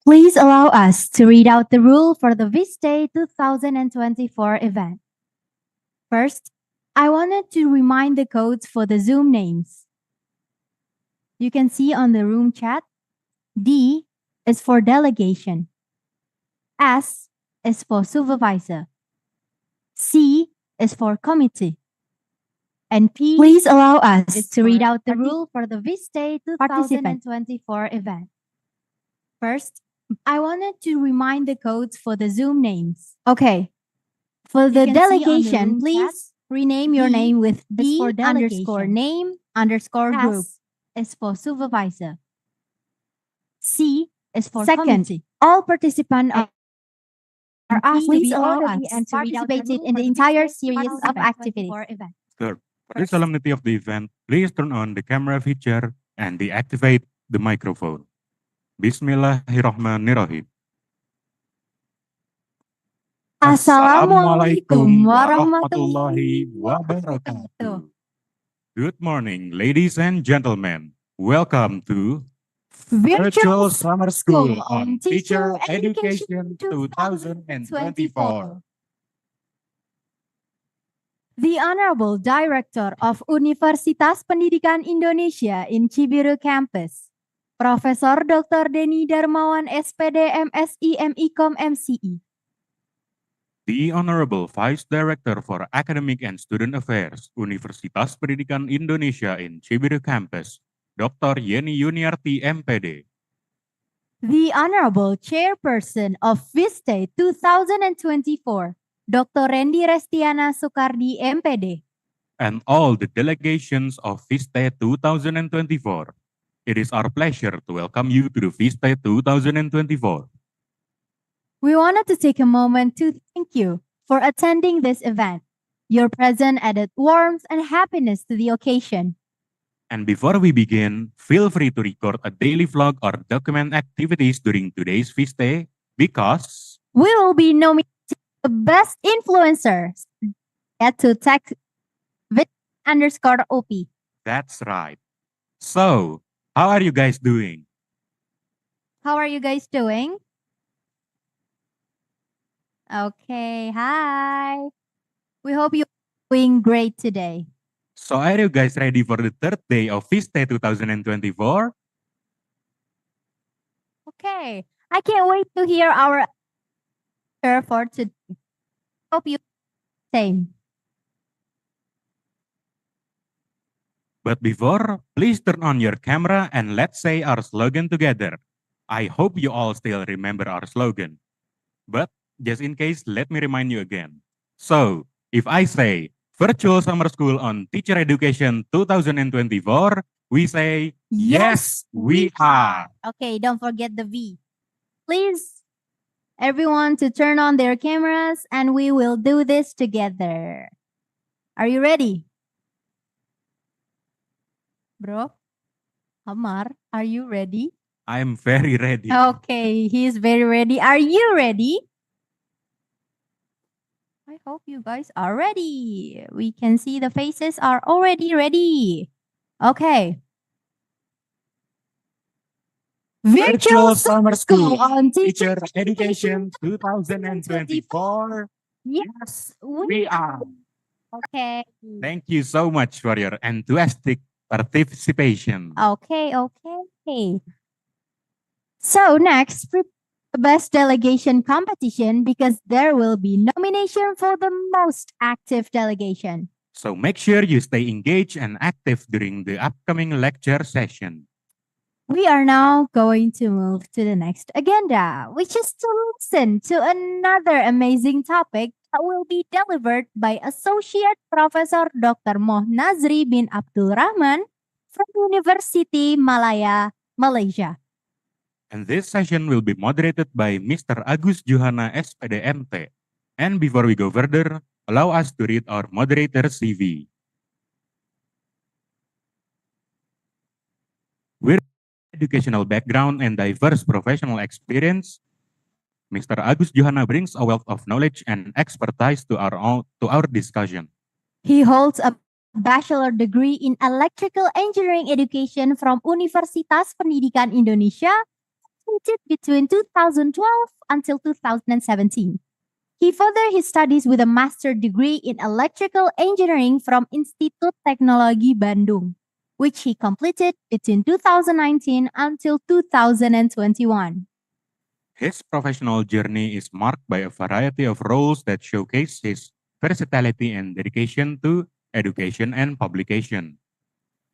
Please allow us to read out the rule for the Vista 2024 event. First, I wanted to remind the codes for the Zoom names. You can see on the room chat, D is for delegation. S is for supervisor. C is for committee. And P Please allow us to read out the rule for the Vista 2024 event. First, I wanted to remind the codes for the Zoom names. Okay. For the delegation, please rename your name with D underscore name underscore group. S is for supervisor. C is for committee. All participants are asked to be orderly and participated in the entire series of activities. Third, for the solemnity of the event, please turn on the camera feature and deactivate the microphone. Bismillahirrahmanirrahim. Assalamualaikum warahmatullahi wabarakatuh. Good morning, ladies and gentlemen. Welcome to Virtual Summer School on Teacher Education 2024. The Honorable Director of Universitas Pendidikan Indonesia in Cibiru Campus, Profesor Dr. Denny Darmawan SPD MSI MIKOM MCI. The Honorable Vice Director for Academic and Student Affairs, Universitas Pendidikan Indonesia in Cibiru Campus, Dr. Yeni Yuniarti MPD. The Honorable Chairperson of Vista 2024, Dr. Randy Restiana Soekardi MPD. And all the delegations of Vista 2024. It is our pleasure to welcome you to the Vista 2024. We wanted to take a moment to thank you for attending this event. Your presence added warmth and happiness to the occasion. And before we begin, feel free to record a daily vlog or document activities during today's Vista because we will be nominating the best influencers. Get to tag _OP. That's right. So, how are you guys doing? How are you guys doing? Okay, hi. We hope you're doing great today. So are you guys ready for the third day of Vista 2024? Okay, I can't wait to hear our answer for today. Hope you same. But before, please turn on your camera and let's say our slogan together. I hope you all still remember our slogan. But just in case, let me remind you again. So, if I say Virtual Summer School on Teacher Education 2024, we say, yes, we are. Okay, don't forget the V. Please, everyone to turn on their cameras and we will do this together. Are you ready? Bro, Hamar, are you ready? I'm very ready. Okay, he's very ready. Are you ready? I hope you guys are ready. We can see the faces are already ready. Okay. Virtual Summer School on Teacher Education 2024. Yes, We are. Okay. Thank you so much for your enthusiastic participation. Okay. So next, the best delegation competition because there will be nomination for the most active delegation. So make sure you stay engaged and active during the upcoming lecture session. We are now going to move to the next agenda, which is to listen to another amazing topic that will be delivered by Associate Professor Dr. Moh Nazri bin Abdul Rahman from University Malaya, Malaysia. And this session will be moderated by Mr. Agus Johana SPD MT. And before we go further, allow us to read our moderator CV. With educational background and diverse professional experience, Mr. Agus Johana brings a wealth of knowledge and expertise to our discussion. He holds a bachelor degree in electrical engineering education from Universitas Pendidikan Indonesia, completed between 2012 until 2017. He furthered his studies with a master's degree in electrical engineering from Institut Teknologi Bandung, which he completed between 2019 until 2021. His professional journey is marked by a variety of roles that showcase his versatility and dedication to education and publication.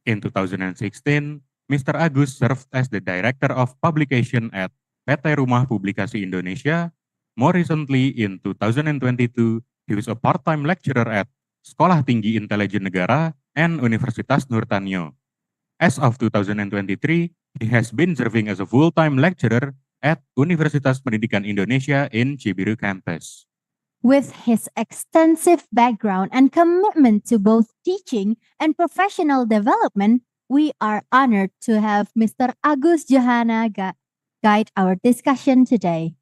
In 2016, Mr. Agus served as the Director of Publication at PT Rumah Publikasi Indonesia. More recently, in 2022, he was a part-time lecturer at Sekolah Tinggi Intelijen Negara and Universitas Nurtanio. As of 2023, he has been serving as a full-time lecturer at Universitas Pendidikan Indonesia in Cibiru campus. With his extensive background and commitment to both teaching and professional development, we are honored to have Mr. Agus Johana guide our discussion today.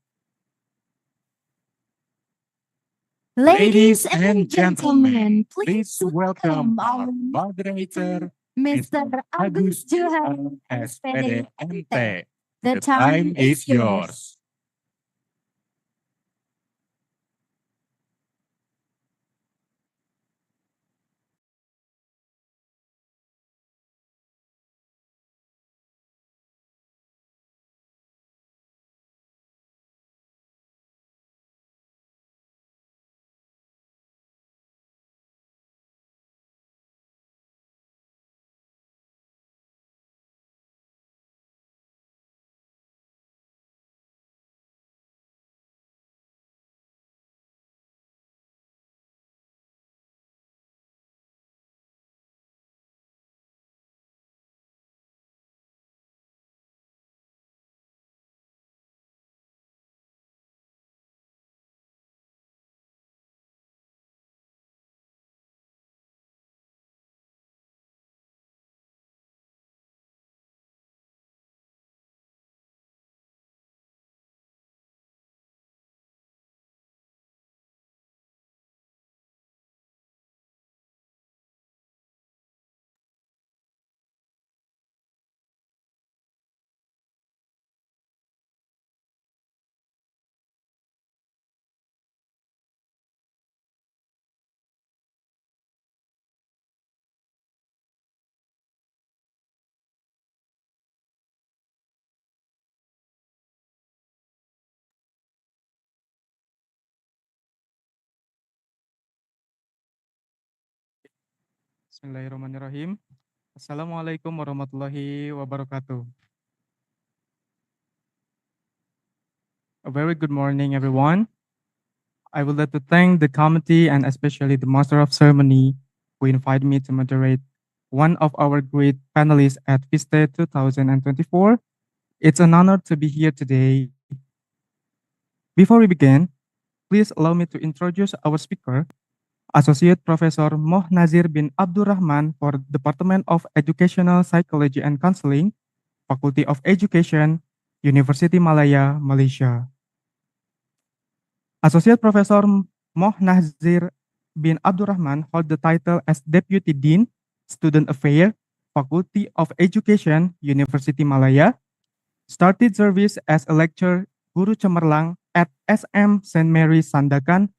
Ladies and gentlemen, please welcome our moderator, Mr. Agus Johana, SPD MT. The time is yours. Bismillahirrahmanirrahim. Assalamualaikum warahmatullahi wabarakatuh. A very good morning, everyone. I would like to thank the committee and especially the Master of Ceremony who invited me to moderate one of our great panelists at VISTE 2024. It's an honor to be here today. Before we begin, please allow me to introduce our speaker, Associate Professor Moh Nazir bin Abdurrahman for Department of Educational Psychology and Counseling, Faculty of Education, University Malaya, Malaysia. Associate Professor Moh Nazir bin Abdurrahman holds the title as Deputy Dean, Student Affairs, Faculty of Education, University Malaya. Started service as a lecturer Guru Cemerlang at SM St. Mary Sandakan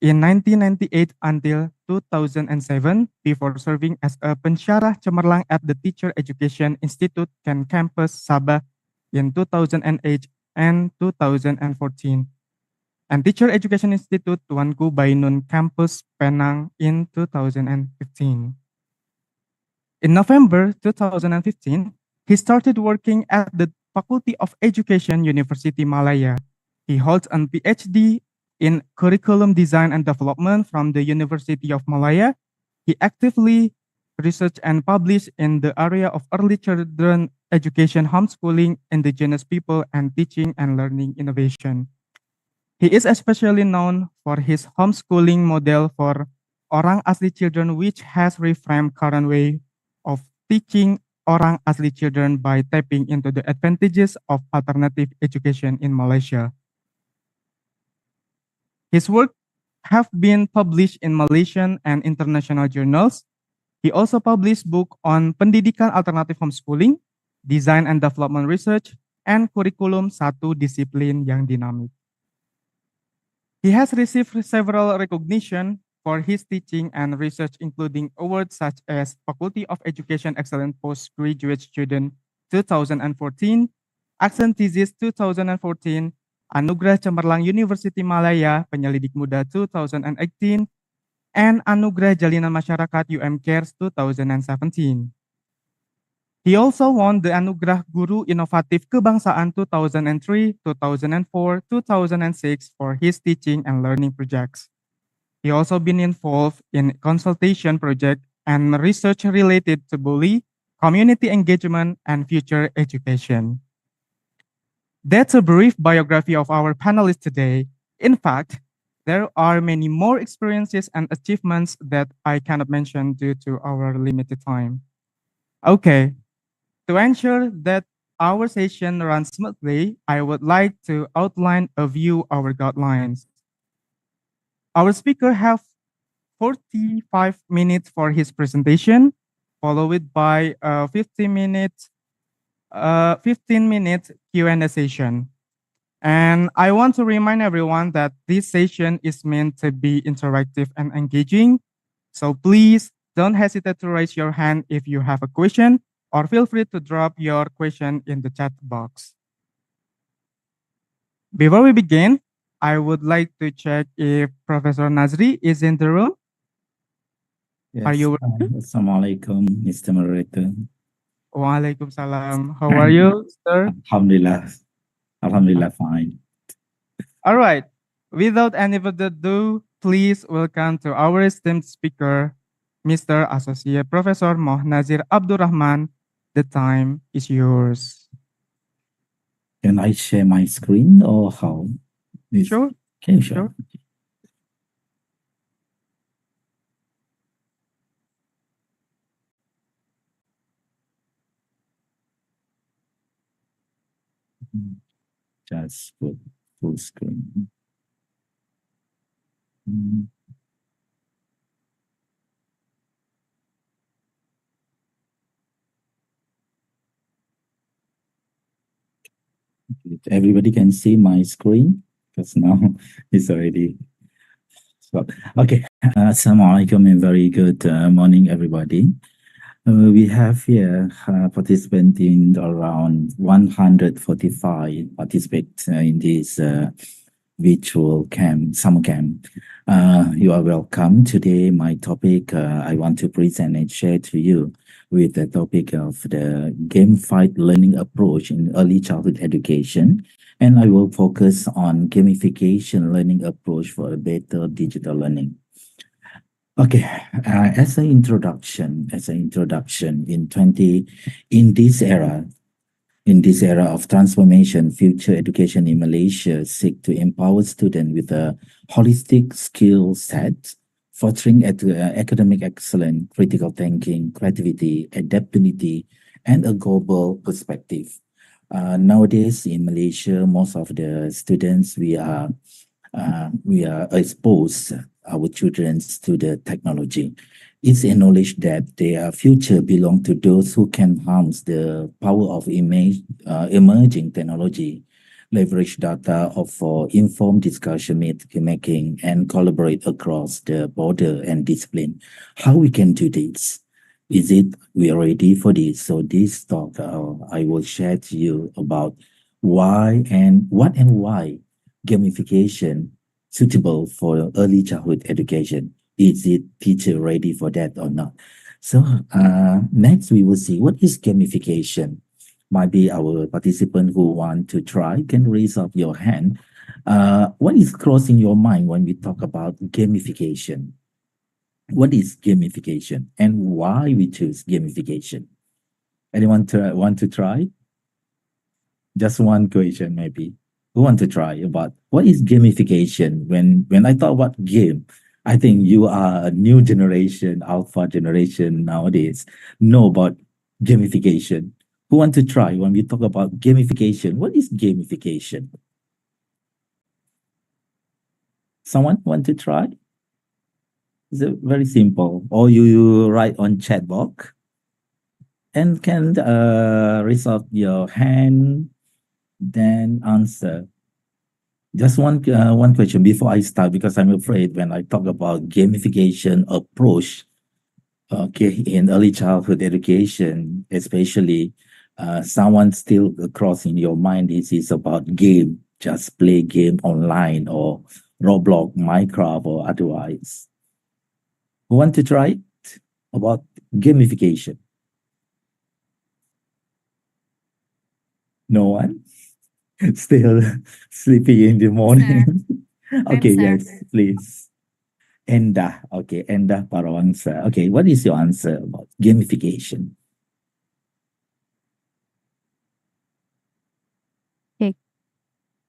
in 1998 until 2007 before serving as a pensyarah cemerlang at the Teacher Education Institute Ken Campus Sabah in 2008 and 2014 and Teacher Education Institute Tuanku Bainun Campus Penang in 2015. In November 2015, he started working at the Faculty of Education, University Malaya. He holds a PhD in Curriculum Design and Development from the University of Malaya. He actively research and publish in the area of early children education, homeschooling, indigenous people, and teaching and learning innovation. He is especially known for his homeschooling model for Orang Asli children, which has reframed current way of teaching Orang Asli children by tapping into the advantages of alternative education in Malaysia. His work have been published in Malaysian and international journals. He also published book on pendidikan alternatif homeschooling, design and development research, and kurikulum satu disiplin yang dinamik. He has received several recognition for his teaching and research, including awards such as Faculty of Education Excellent Postgraduate Student 2014, Excellent Thesis 2014, Anugerah Cemerlang University Malaya Penyelidik Muda 2018, and Anugerah Jalinan Masyarakat UM Cares 2017. He also won the Anugerah Guru Inovatif Kebangsaan 2003, 2004, 2006 for his teaching and learning projects. He also been involved in consultation project and research related to bully, community engagement, and future education. That's a brief biography of our panelists today. In fact, there are many more experiences and achievements that I cannot mention due to our limited time. Okay, to ensure that our session runs smoothly, I would like to outline a few our guidelines. Our speaker have 45 minutes for his presentation, followed by a 15-minute Q&A session. And I want to remind everyone that this session is meant to be interactive and engaging. So please don't hesitate to raise your hand if you have a question, or feel free to drop your question in the chat box. Before we begin, I would like to check if Professor Nazri is in the room. Yes. Are you? Assalamualaikum, Mr. Moderator. Waalaikumsalam. How are you, sir? Alhamdulillah. Alhamdulillah, fine. All right. Without any further ado, please welcome to our esteemed speaker, Mr. Associate Professor Moh Nazir Abdurrahman. The time is yours. Can I share my screen or how? Sure. Okay, sure. Just put full screen. Everybody can see my screen because now it's already. So, okay. Assalamualaikum and very good morning, everybody. We have here participating around 145 participants in this virtual camp, summer camp. You are welcome. Today, my topic I want to present and share to you with the topic of the gamified learning approach in early childhood education. And I will focus on gamification learning approach for a better digital learning. Okay, as an introduction, in this era of transformation, future education in Malaysia seek to empower students with a holistic skill set, fostering academic excellence, critical thinking, creativity, adaptability, and a global perspective. Nowadays in Malaysia, most of the students we are exposed our children to the technology. It's acknowledged that their future belong to those who can harness the power of emerging technology, leverage data for informed discussion making, and collaborate across the border and discipline. How we can do this? Is it we are ready for this? So this talk I will share to you about why and what and why gamification suitable for early childhood education. Is it teacher ready for that or not? So next we will see what is gamification. Might be our participant who want to try can raise up your hand. What is crossing your mind when we talk about gamification? What is gamification and why we choose gamification? Anyone want to try? Just one question maybe. Who want to try about what is gamification? When I thought about game, I think you are a new generation, alpha generation nowadays, know about gamification. Who want to try when we talk about gamification? What is gamification? Someone want to try? It's very simple. Or you write on chat box and can raise up your hand then answer. Just one question before I start, because I'm afraid when I talk about gamification approach, okay, in early childhood education, especially, someone still across in your mind is about game, just play game online or Roblox, Minecraft, or otherwise. Who want to try it? About gamification? No one? Still sleeping in the morning? Okay, sir. yes, please. Enda, okay, Enda Parawangsa. Okay, what is your answer about gamification?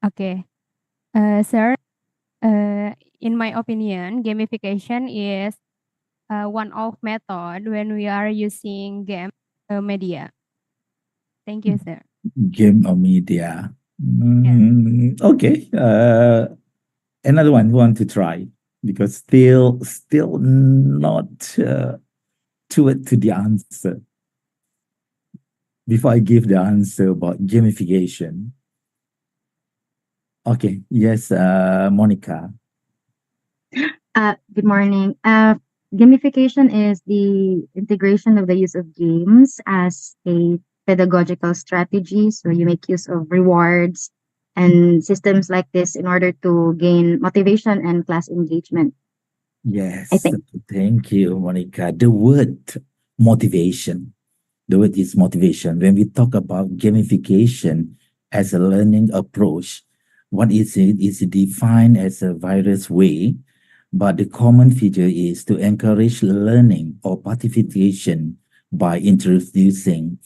Okay. Sir, in my opinion, gamification is one of method when we are using game media. Thank you, sir. Game or media? Yes. Okay. Another one who want to try, because still not to the answer. Before I give the answer about gamification. Okay. Yes, Monica. Good morning. Gamification is the integration of the use of games as a pedagogical strategy. So you make use of rewards and systems like this in order to gain motivation and class engagement, I Yes, think. thank you, Monica. The word motivation. The word is motivation. When we talk about gamification as a learning approach, what is it? Is it defined as a various way, but the common feature is to encourage learning or participation by introducing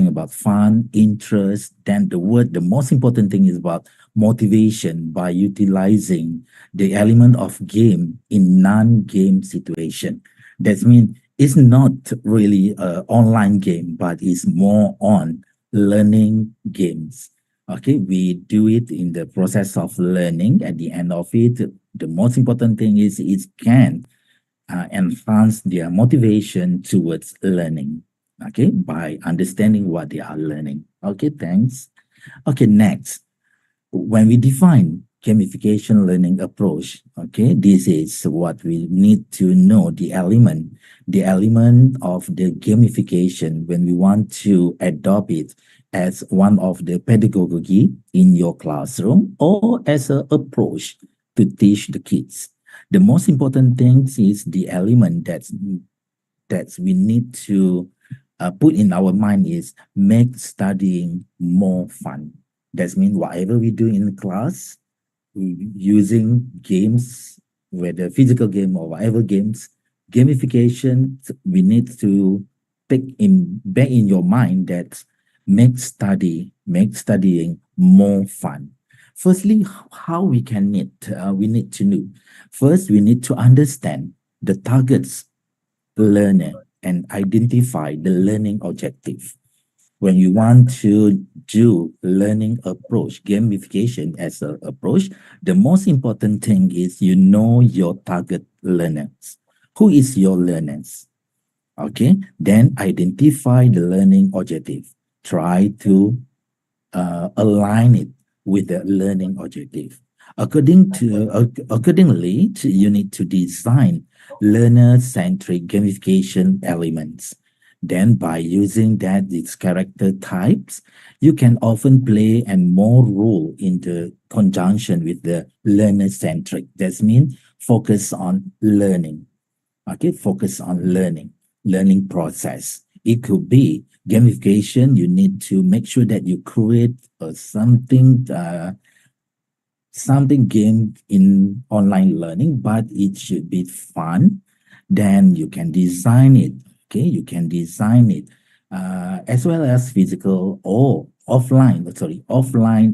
about fun, interest. Then the most important thing is about motivation by utilizing the element of game in non-game situation. That means it's not really an online game, but it's more on learning games. Okay, we do it in the process of learning. At the end of it, the most important thing is it can enhance their motivation towards learning. Okay, by understanding what they are learning. Okay, thanks. Okay, next, when we define gamification learning approach, okay, this is what we need to know, the element of the gamification when we want to adopt it as one of the pedagogy in your classroom or as an approach to teach the kids. The most important thing is the element that we need to put in our mind is make studying more fun. That means whatever we do in class, using games, whether physical game or whatever games, gamification, we need to take in back in your mind that make studying more fun. Firstly, how we need to know. First, we need to understand the targets learner and identify the learning objective. When you want to do learning approach, gamification as an approach, the most important thing is you know your target learners. Who is your learners? Okay, then identify the learning objective. Try to align it with the learning objective. Accordingly, you need to design learner-centric gamification elements. Then by using that, its character types, you can often play a more role in the conjunction with the learner-centric. That means focus on learning. Okay, focus on learning process. It could be gamification. You need to make sure that you create something game in online learning, but it should be fun. Then you can design it. Okay, you can design it as well as physical or offline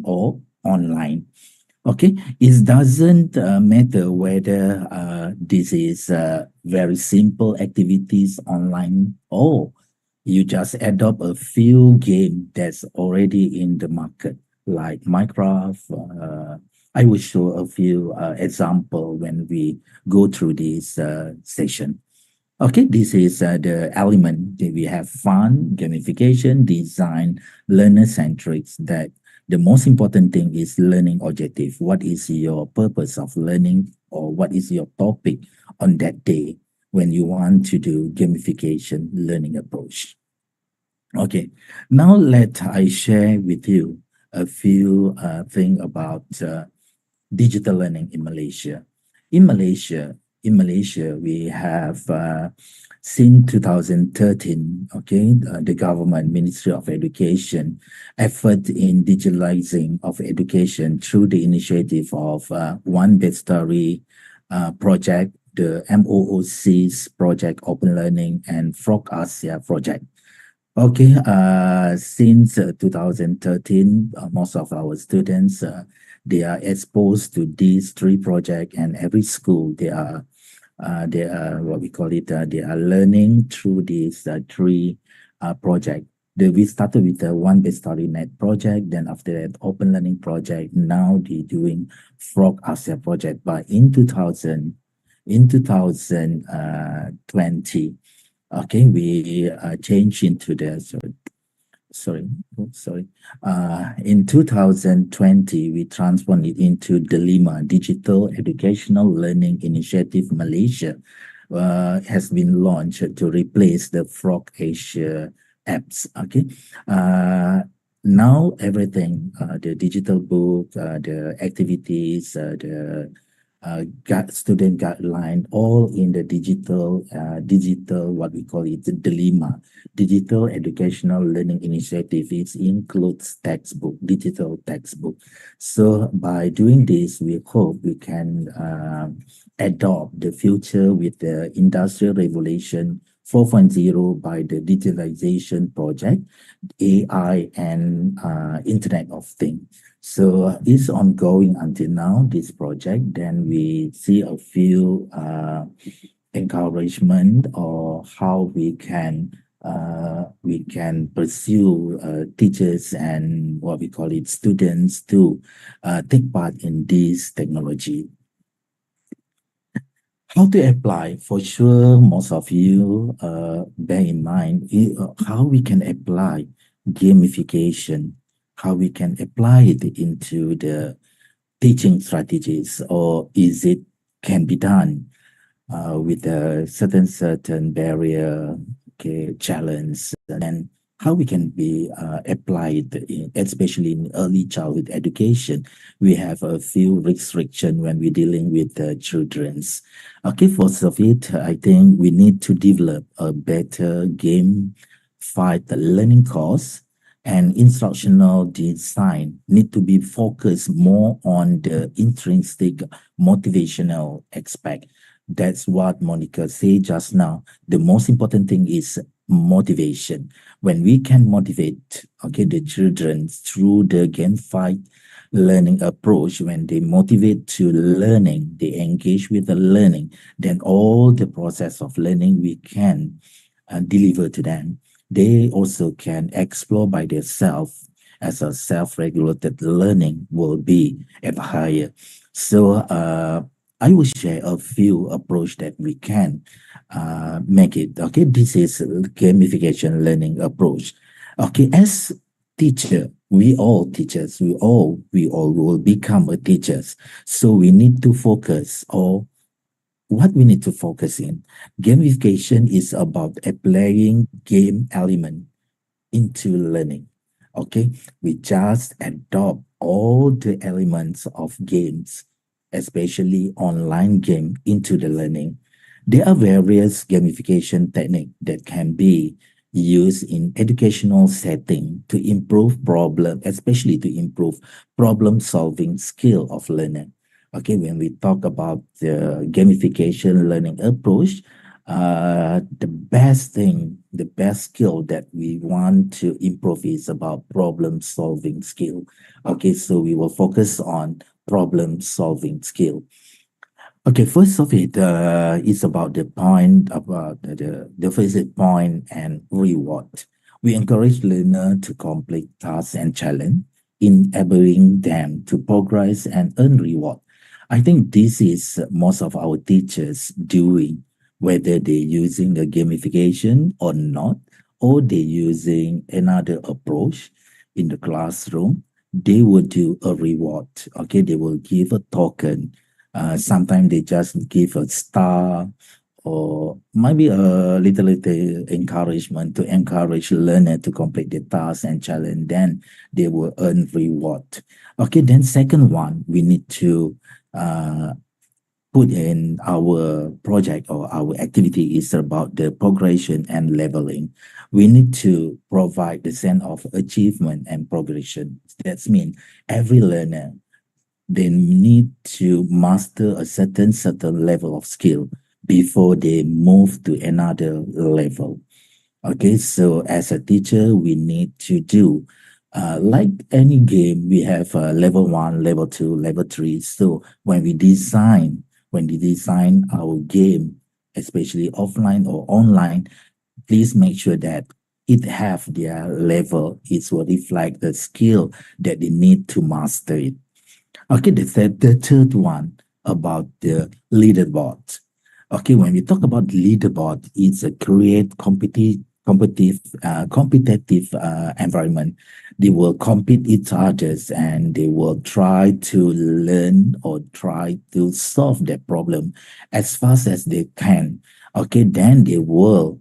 or online. Okay, it doesn't matter whether this is very simple activities online or you just adopt a few game that's already in the market, like Minecraft. I will show a few example when we go through this session. Okay, this is the element that we have fun, gamification, design, learner-centric. That the most important thing is learning objective. What is your purpose of learning, or what is your topic on that day when you want to do gamification learning approach? Okay, now let I share with you a few things about digital learning in Malaysia. In Malaysia, we have since 2013, okay, the government Ministry of Education effort in digitalizing of education through the initiative of One Bestari project, the MOOC's project Open Learning, and Frog Asia project. Okay, since 2013, most of our students they are exposed to these three projects, and every school they are what we call it. They are learning through these three projects. We started with the One Best Story Net project, then after that Open Learning project. Now they're doing Frog Asia project. But in 2020. Okay, we changed into the sorry. In 2020, we transformed it into DELIMA, Digital Educational Learning Initiative Malaysia, has been launched to replace the Frog Asia apps. Okay, now everything, the digital book, the activities, the student guideline, all in the digital, what we call it, the DELIMA, Digital Educational Learning Initiative. It includes textbook, digital textbook. So by doing this, we hope we can adopt the future with the Industrial Revolution 4.0 by the digitalization project, AI, and Internet of Things. So it's ongoing until now, this project. Then we see a few encouragement or how we can pursue teachers and what we call it students to take part in this technology. How to apply? For sure, most of you bear in mind how we can apply gamification, how we can apply it into the teaching strategies, or is it can be done with a certain barrier, okay, challenge, and how we can be applied, especially in early childhood education. We have a few restrictions when we're dealing with the children's. Okay, first of it, I think we need to develop a better gamified learning course, and instructional design need to be focused more on the intrinsic motivational aspect. That's what Monica said just now. The most important thing is motivation. When we can motivate, okay, the children through the gamified learning approach, when they motivate to learning, they engage with the learning, then all the process of learning we can deliver to them. They also can explore by themselves, as a self-regulated learning will be at higher. So I will share a few approach that we can make it. Okay, this is gamification learning approach. Okay, as teacher, we all teachers, we all will become a teachers. So we need to focus, or what we need to focus in. Gamification is about applying game element into learning. Okay, we just adopt all the elements of games, especially online game, into the learning. There are various gamification techniques that can be used in educational setting to improve problem, especially to improve problem solving skill of learner. Okay, when we talk about the gamification learning approach, the best thing, the best skill that we want to improve is about problem solving skill. Okay, so we will focus on problem solving skill. Okay, first of it is about the point about the first point and reward. We encourage learner to complete tasks and challenge, enabling them to progress and earn reward. I think this is most of our teachers doing whether they're using a gamification or not, or they're using another approach in the classroom, they will do a reward. Okay, they will give a token. Sometimes they just give a star or maybe a little encouragement to encourage learner to complete the task and challenge. Then they will earn reward. Okay, then second one, we need to put in our project or our activity is about the progression and leveling. We need to provide the sense of achievement and progression. That means every learner, they need to master a certain level of skill before they move to another level. Okay, so as a teacher, we need to do like any game, we have level one, level two, level three. So when we design our game, especially offline or online, please make sure that it have their level. It will reflect the skill that they need to master it. Okay, the third one about the leaderboard. Okay, when we talk about leaderboard, it's a create competitive environment. They will compete each others and they will try to learn or try to solve their problem as fast as they can. Okay, then they will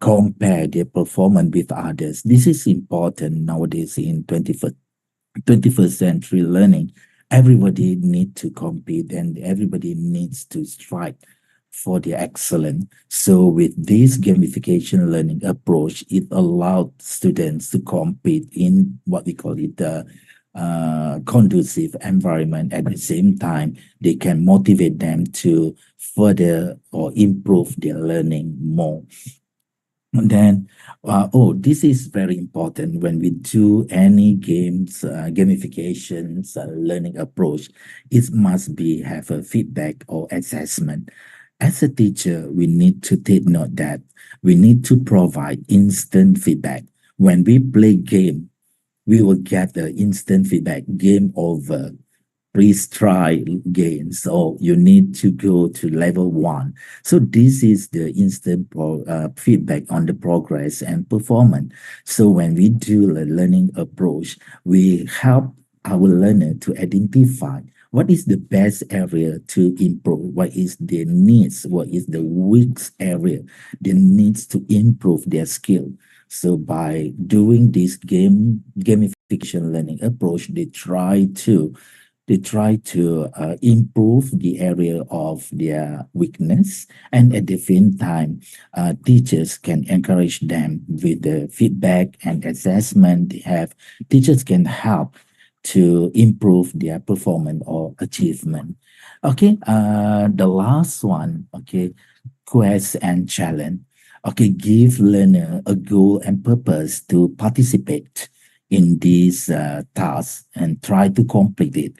compare their performance with others. This is important nowadays in 21st century learning. Everybody need to compete and everybody needs to strive for the excellence. So with this gamification learning approach, it allowed students to compete in what we call it the conducive environment. At the same time, they can motivate them to further or improve their learning more. And then, this is very important when we do any games, gamifications, learning approach. It must be have a feedback or assessment. As a teacher, we need to take note that we need to provide instant feedback. When we play game, we will get the instant feedback. Game over. Please try again. So you need to go to level one. So this is the instant feedback on the progress and performance. So when we do the learning approach, we help our learner to identify what is the best area to improve, what is their needs, what is the weak area, they needs to improve their skill. So by doing this gamification learning approach, they try to improve the area of their weakness, and at the same time teachers can encourage them with the feedback and assessment they have. Teachers can help to improve their performance or achievement. Okay, the last one, okay, quest and challenge. Okay, give learner a goal and purpose to participate in these tasks and try to complete it,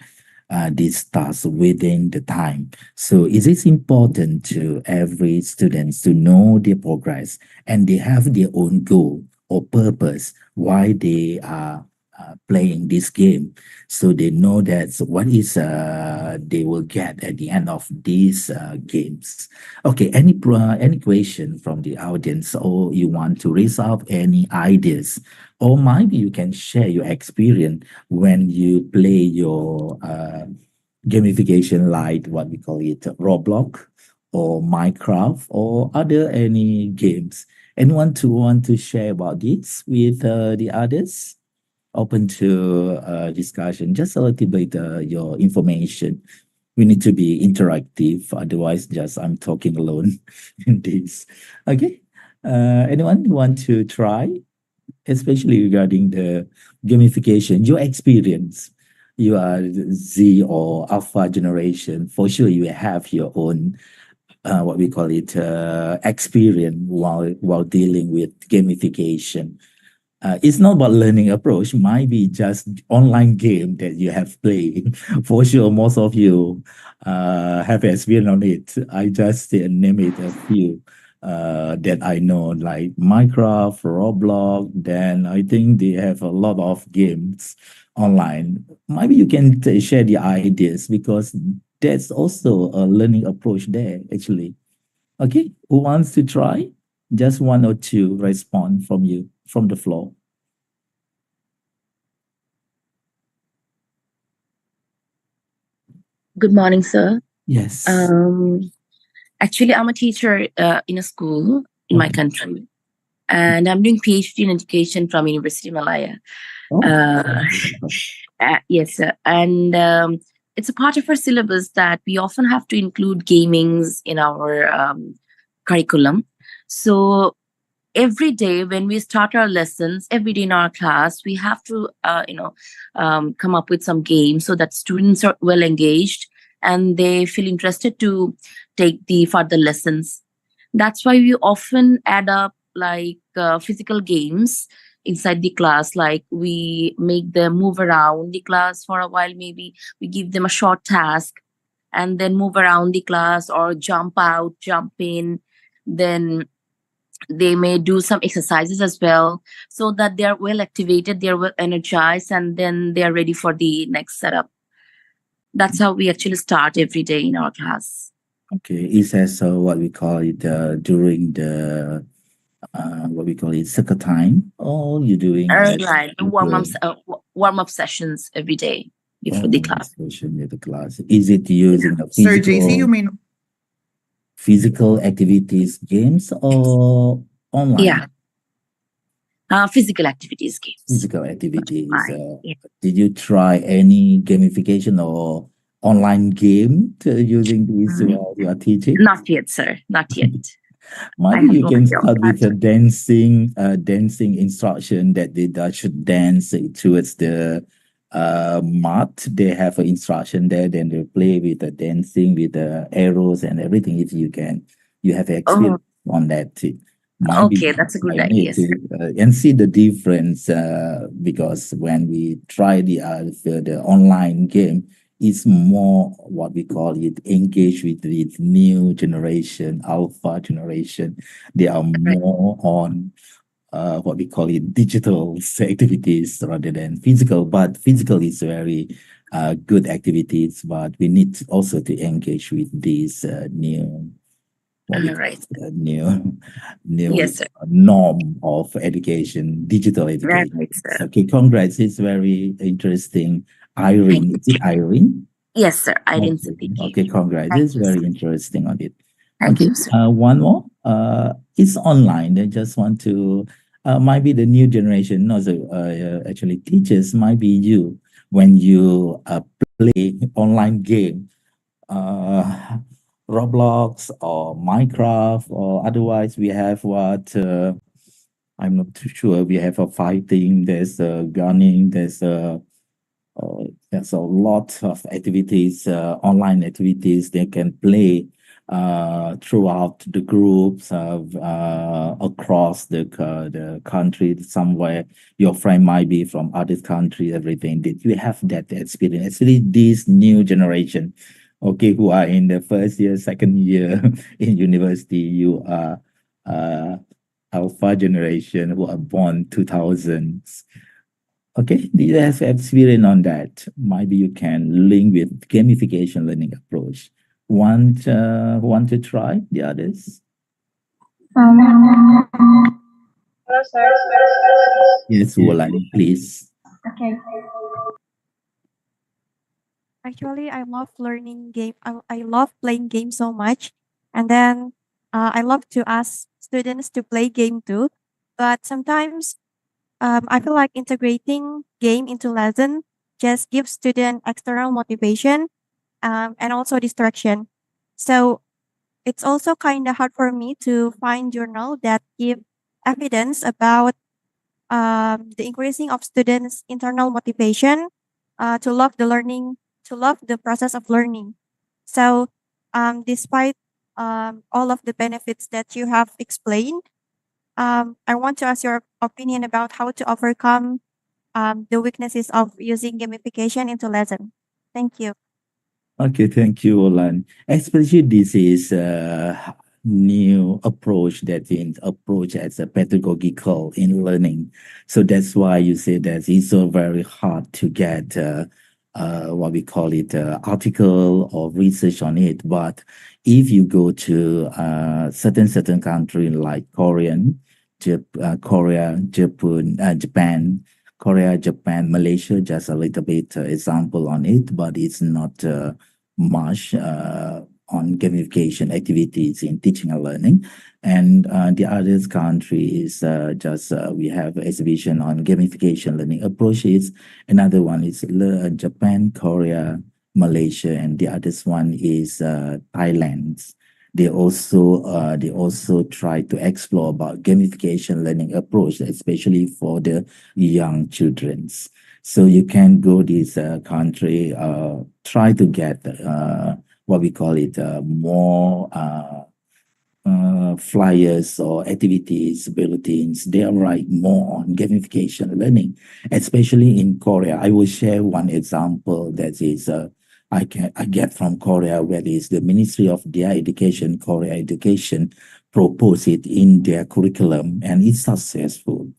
these tasks within the time. So it is important to every students to know their progress and they have their own goal or purpose why they are playing this game. So they know that what is they will get at the end of these games. Okay, any question from the audience, or you want to raise up any ideas, or maybe you can share your experience when you play your gamification like what we call it Roblox or Minecraft or other any games. Anyone to want to share about this with the others? Open to discussion. Just a little bit your information. We need to be interactive, otherwise just I'm talking alone in this. Okay. Anyone want to try, especially regarding the gamification, your experience? You are Z or Alpha generation. For sure, you have your own what we call it experience while dealing with gamification. It's not about learning approach, might be just online game that you have played. For sure, most of you have experience on it. I just name it a few that I know, like Minecraft, Roblox. Then I think they have a lot of games online. Maybe you can share the ideas because that's also a learning approach there, actually. Okay, who wants to try? Just one or two respond from you, from the floor. Good morning, sir. Yes. Actually, I'm a teacher in a school in my Okay. country, and I'm doing PhD in education from University Malaya. Oh, Uh, yes, sir. And it's a part of our syllabus that we often have to include gamings in our curriculum. So every day when we start our lessons, every day in our class, we have to, come up with some games so that students are well engaged and they feel interested to take the further lessons. That's why we often add up like physical games inside the class, like we make them move around the class for a while. Maybe we give them a short task and then move around the class or jump out, jump in. Then they may do some exercises as well so that they are well activated, they are well energized, and then they are ready for the next setup. That's how we actually start every day in our class. okay. Is as what we call it during the what we call it circle time, or you doing Right, warm up sessions every day before the class. session with the class? Is it using a Sir JC, you mean physical activities games or online? Yeah, physical activities games. Physical activities. Yeah. Did you try any gamification or online game using these while you are teaching? Not yet, sir. Not yet. Maybe have you no can idea. start with a dancing instruction that they should dance towards the mat. They have an instruction there, then they play with the dancing with the arrows and everything. If you can, you have experience on that. Might be Okay, that's a good I idea, need to and see the difference because when we try the online game, it's more what we call it engage with new generation, alpha generation. They are more on what we call it digital activities rather than physical. But physical is very good activities, but we need also to engage with these new what we call Right. new Yes, sir. norm of education, digital education. Right, sir. Okay, congrats. It's very interesting. Irene, is it Irene? Yes, sir. Irene Okay, Siddiqui. okay, congrats. Thank It's you, very sir. interesting on it. Thank Okay, you, sir. one more. It's online. They just want to, might be the new generation, not so, actually teachers, might be you when you play online game, Roblox or Minecraft, or otherwise we have what, I'm not too sure. We have a fighting, there's a gunning, there's a lot of activities, online activities they can play throughout the groups across the country. Somewhere your friend might be from other country, everything. Did you have that experience? Actually, this new generation, okay, who are in the first year, second year in university, you are alpha generation who are born 2000s. Okay, do you have experience on that? Maybe you can link with gamification learning approach. Want to try the others? Hello, sir. Yes, Wulan, please. Okay. Actually, I love learning game. I love playing games so much, and then I love to ask students to play game too. But sometimes I feel like integrating game into lesson just gives student external motivation and also distraction. So it's also kind of hard for me to find journal that give evidence about the increasing of students' internal motivation to love the learning, to love the process of learning. So, despite all of the benefits that you have explained, I want to ask your opinion about how to overcome the weaknesses of using gamification into lesson. Thank you. Okay, thank you, Olan. Especially this is a new approach that is approach as a pedagogical in learning. So that's why you say that it's so very hard to get what we call it, article or research on it. But if you go to certain country like Korea, Japan, Korea, Japan, Malaysia, just a little bit example on it, but it's not much on gamification activities in teaching and learning. And the other country is just we have exhibition on gamification learning approaches. Another one is Japan, Korea, Malaysia, and the other one is Thailand. They also try to explore about gamification learning approach, especially for the young childrens. So you can go this country, try to get what we call it more flyers or activities, bulletins. They are write more on gamification learning, especially in Korea. I will share one example that is I get from Korea, where is the Ministry of their Education, Korea Education, propose it in their curriculum, and it's successful.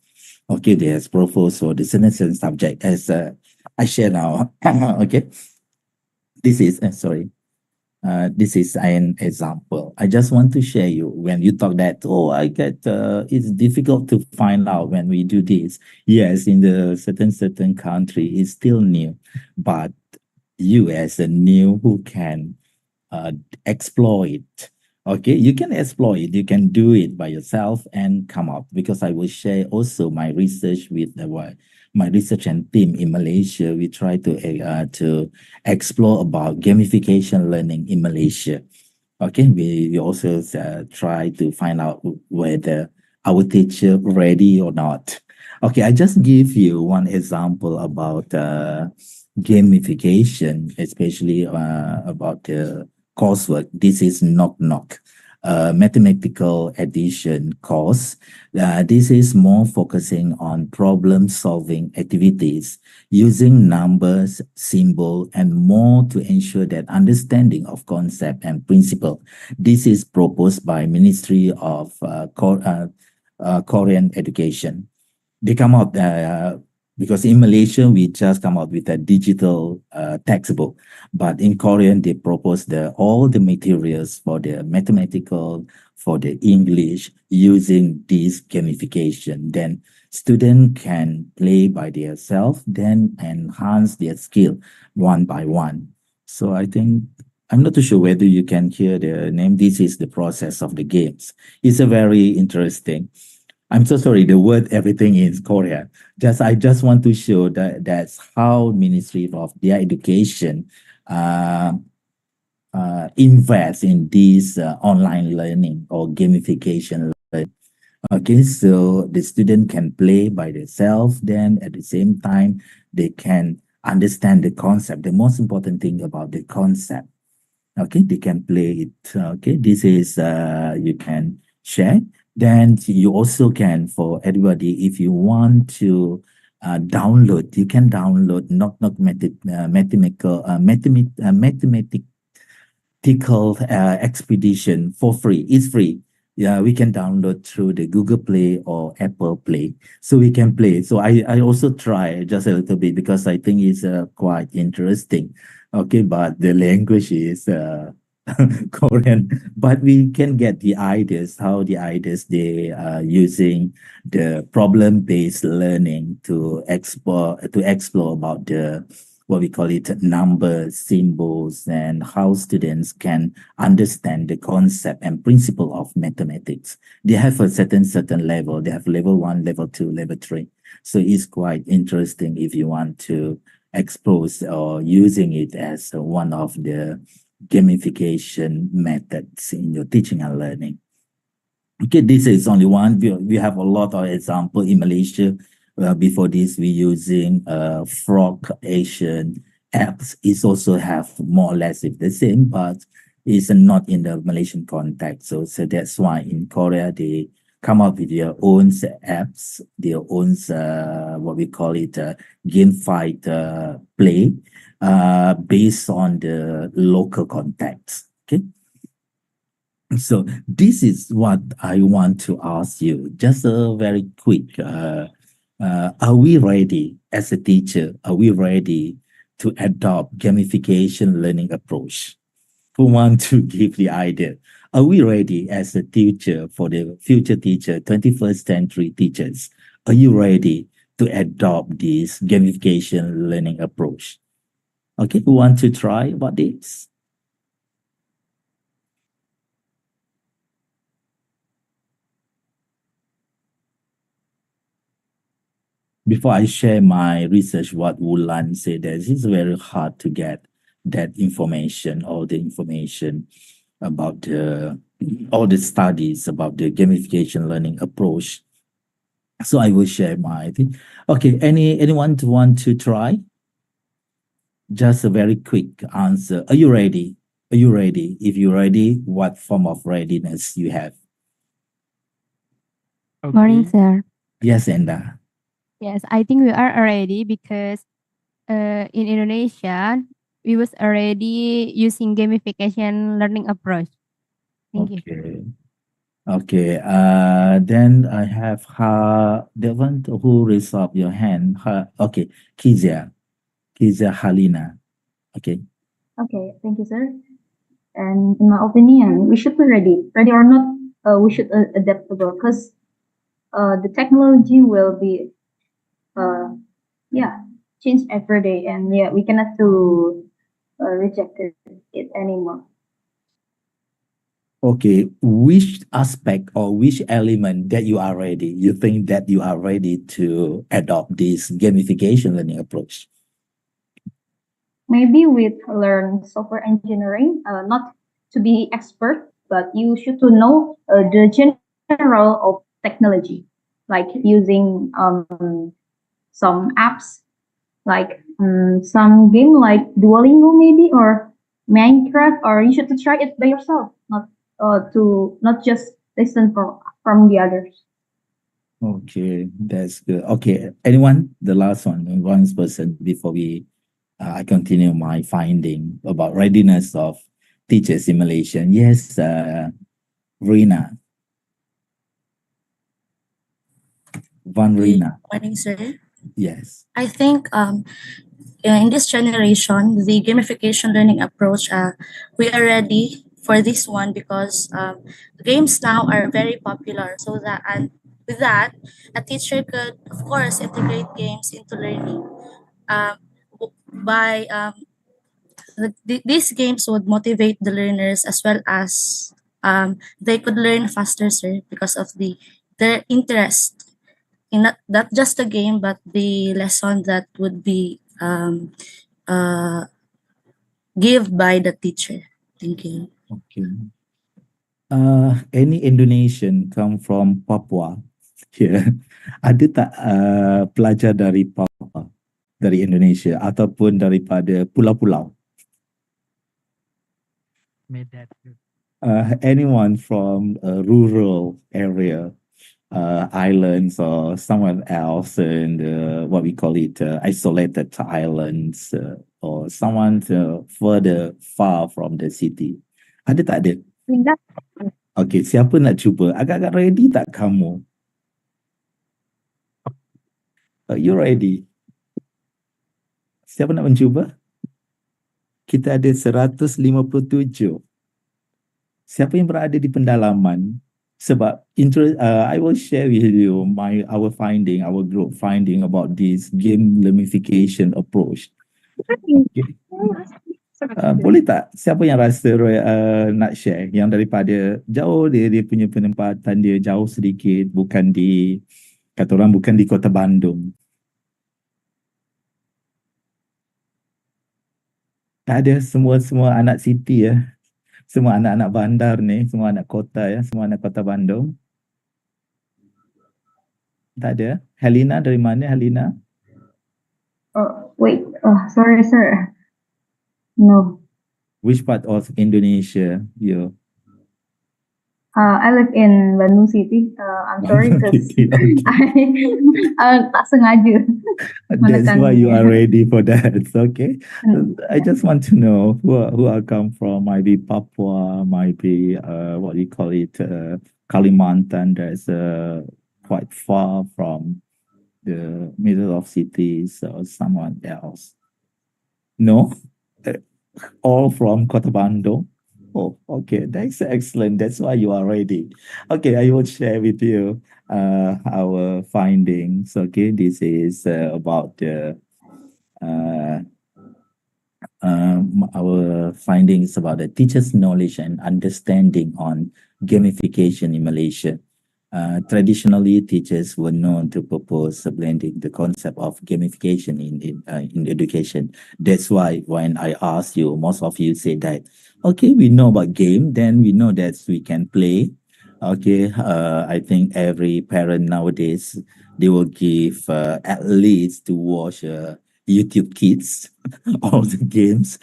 Okay, they has proposed for the certain subject as I share now. Okay, this is sorry. This is an example. I just want to share you when you talk that, oh, I get, it's difficult to find out when we do this. Yes, in the certain country, it's still new, but you as a new who can exploit, okay, you can exploit it, you can do it by yourself and come up, because I will share also my research with my research and team in Malaysia. We try to explore about gamification learning in Malaysia. Okay, we also try to find out whether our teacher ready or not. Okay, I just give you one example about gamification, especially about the coursework. This is knock knock. Mathematical addition course. This is more focusing on problem-solving activities using numbers, symbol, and more to ensure that understanding of concept and principle. This is proposed by Ministry of Korean Education. They come out because in Malaysia, we just come out with a digital textbook. But in Korean, they propose all the materials for the mathematical, for the English, using this gamification. Then student can play by themselves, then enhance their skill one by one. So I think, I'm not too sure whether you can hear the name. This is the process of the games. It's a very interesting. I'm so sorry, the word everything is Korea. I just want to show that that's how Ministry of their Education invest in this online learning or gamification learning. Okay, so the student can play by themselves, then at the same time, they can understand the concept. The most important thing about the concept. Okay, they can play it. Okay, this is, you can share. Then you also can, for everybody, if you want to download, you can download mathematical expedition for free. It's free. Yeah, we can download through the Google Play or Apple Play, so we can play. So I also try just a little bit because I think it's quite interesting. Okay, but the language is Korean, but we can get the ideas, how the ideas they are using the problem-based learning to explore about the what we call it numbers, symbols, and how students can understand the concept and principle of mathematics. They have a certain level. They have level 1, level 2, level 3. So it's quite interesting if you want to expose or using it as one of the gamification methods in your teaching and learning. Okay, this is only one. We have a lot of example in Malaysia. Before this, we using Frog Asian apps. It also have more or less the same, but it's not in the Malaysian context. So that's why in Korea, they come up with their own apps, their own, what we call it, gamified play, based on the local context. Okay. So this is what I want to ask you. Just a very quick, are we ready as a teacher? Are we ready to adopt gamification learning approach? Who want to give the idea? Are we ready as a teacher for the future teacher, 21st century teachers? Are you ready to adopt this gamification learning approach? Okay, who want to try about this? Before I share my research, what Wulan said, that it's very hard to get that information, all the information about all the studies about the gamification learning approach. So I will share my thing. Okay, anyone want to try? Just a very quick answer. Are you ready? Are you ready? If you're ready, what form of readiness you have? Morning, sir. Yes, Enda. Yes, I think we are ready because in Indonesia, we was already using gamification learning approach. Thank you. Okay. Okay. Then I have the one who raised up your hand. Okay, Kizia Halina. Okay. Okay, thank you, sir. And in my opinion, we should be ready or not, we should adaptable because the technology will be, yeah, change every day, and yeah, we cannot to reject it anymore. Okay, which aspect or which element that you are ready? You think that you are ready to adopt this gamification learning approach? Maybe with learn software engineering, not to be expert, but you should to know the general of technology, like using some apps, like some game like Duolingo maybe or Minecraft, or you should to try it by yourself, not just listen from the others. Okay, that's good. Okay, anyone? The last one person before we I continue my finding about readiness of teacher simulation. Yes, Rina. Rina. Morning, sir. Yes. I think in this generation, the gamification learning approach, we are ready for this one because games now are very popular. So that and with that, a teacher could, of course, integrate games into learning. By these games would motivate the learners as well as they could learn faster, sir, because of their interest in not just the game but the lesson that would be uh, give by the teacher. Thank you. Okay. Any Indonesian come from Papua here? Ada tak pelajar dari Papua, dari Indonesia ataupun daripada pulau-pulau? Medan. Anyone from a rural area, islands or someone else in what we call it isolated islands or someone further far from the city? Ada tak ada? Okay, siapa nak cuba? Agak-agak ready tak kamu? You ready? Siapa nak mencuba? Kita ada 157. Siapa yang berada di pendalaman? Sebab I will share with you our group finding about this game gamification approach. Okay. Boleh tak? Siapa yang rasa nak share? Yang daripada jauh dia punya penempatan dia jauh sedikit, bukan di kata orang bukan di Kota Bandung. Tak ada, semua anak city ya. Semua anak-anak bandar ni, semua anak kota ya, semua anak Kota Bandung. Tak ada. Helena dari mana, Helena? Oh, wait. Oh, sorry, sir. No. Which part of Indonesia you? I live in Bandung City. I'm sorry because I tak sengaja. That's why you are ready for that. Okay. I just want to know who I come from. Might be Papua, might be what do you call it, Kalimantan. That's quite far from the middle of cities or someone else. No? Uh, all from Kota Bandung? Oh, okay. That's excellent. That's why you are ready. Okay, I will share with you our findings. Okay, this is about the uh, our findings about the teacher's knowledge and understanding on gamification in Malaysia. Traditionally, teachers were known to propose blending the concept of gamification in education. That's why when I asked you, most of you say that, okay, we know about game, then we know that we can play. Okay, I think every parent nowadays, they will give at least to watch YouTube Kids all the games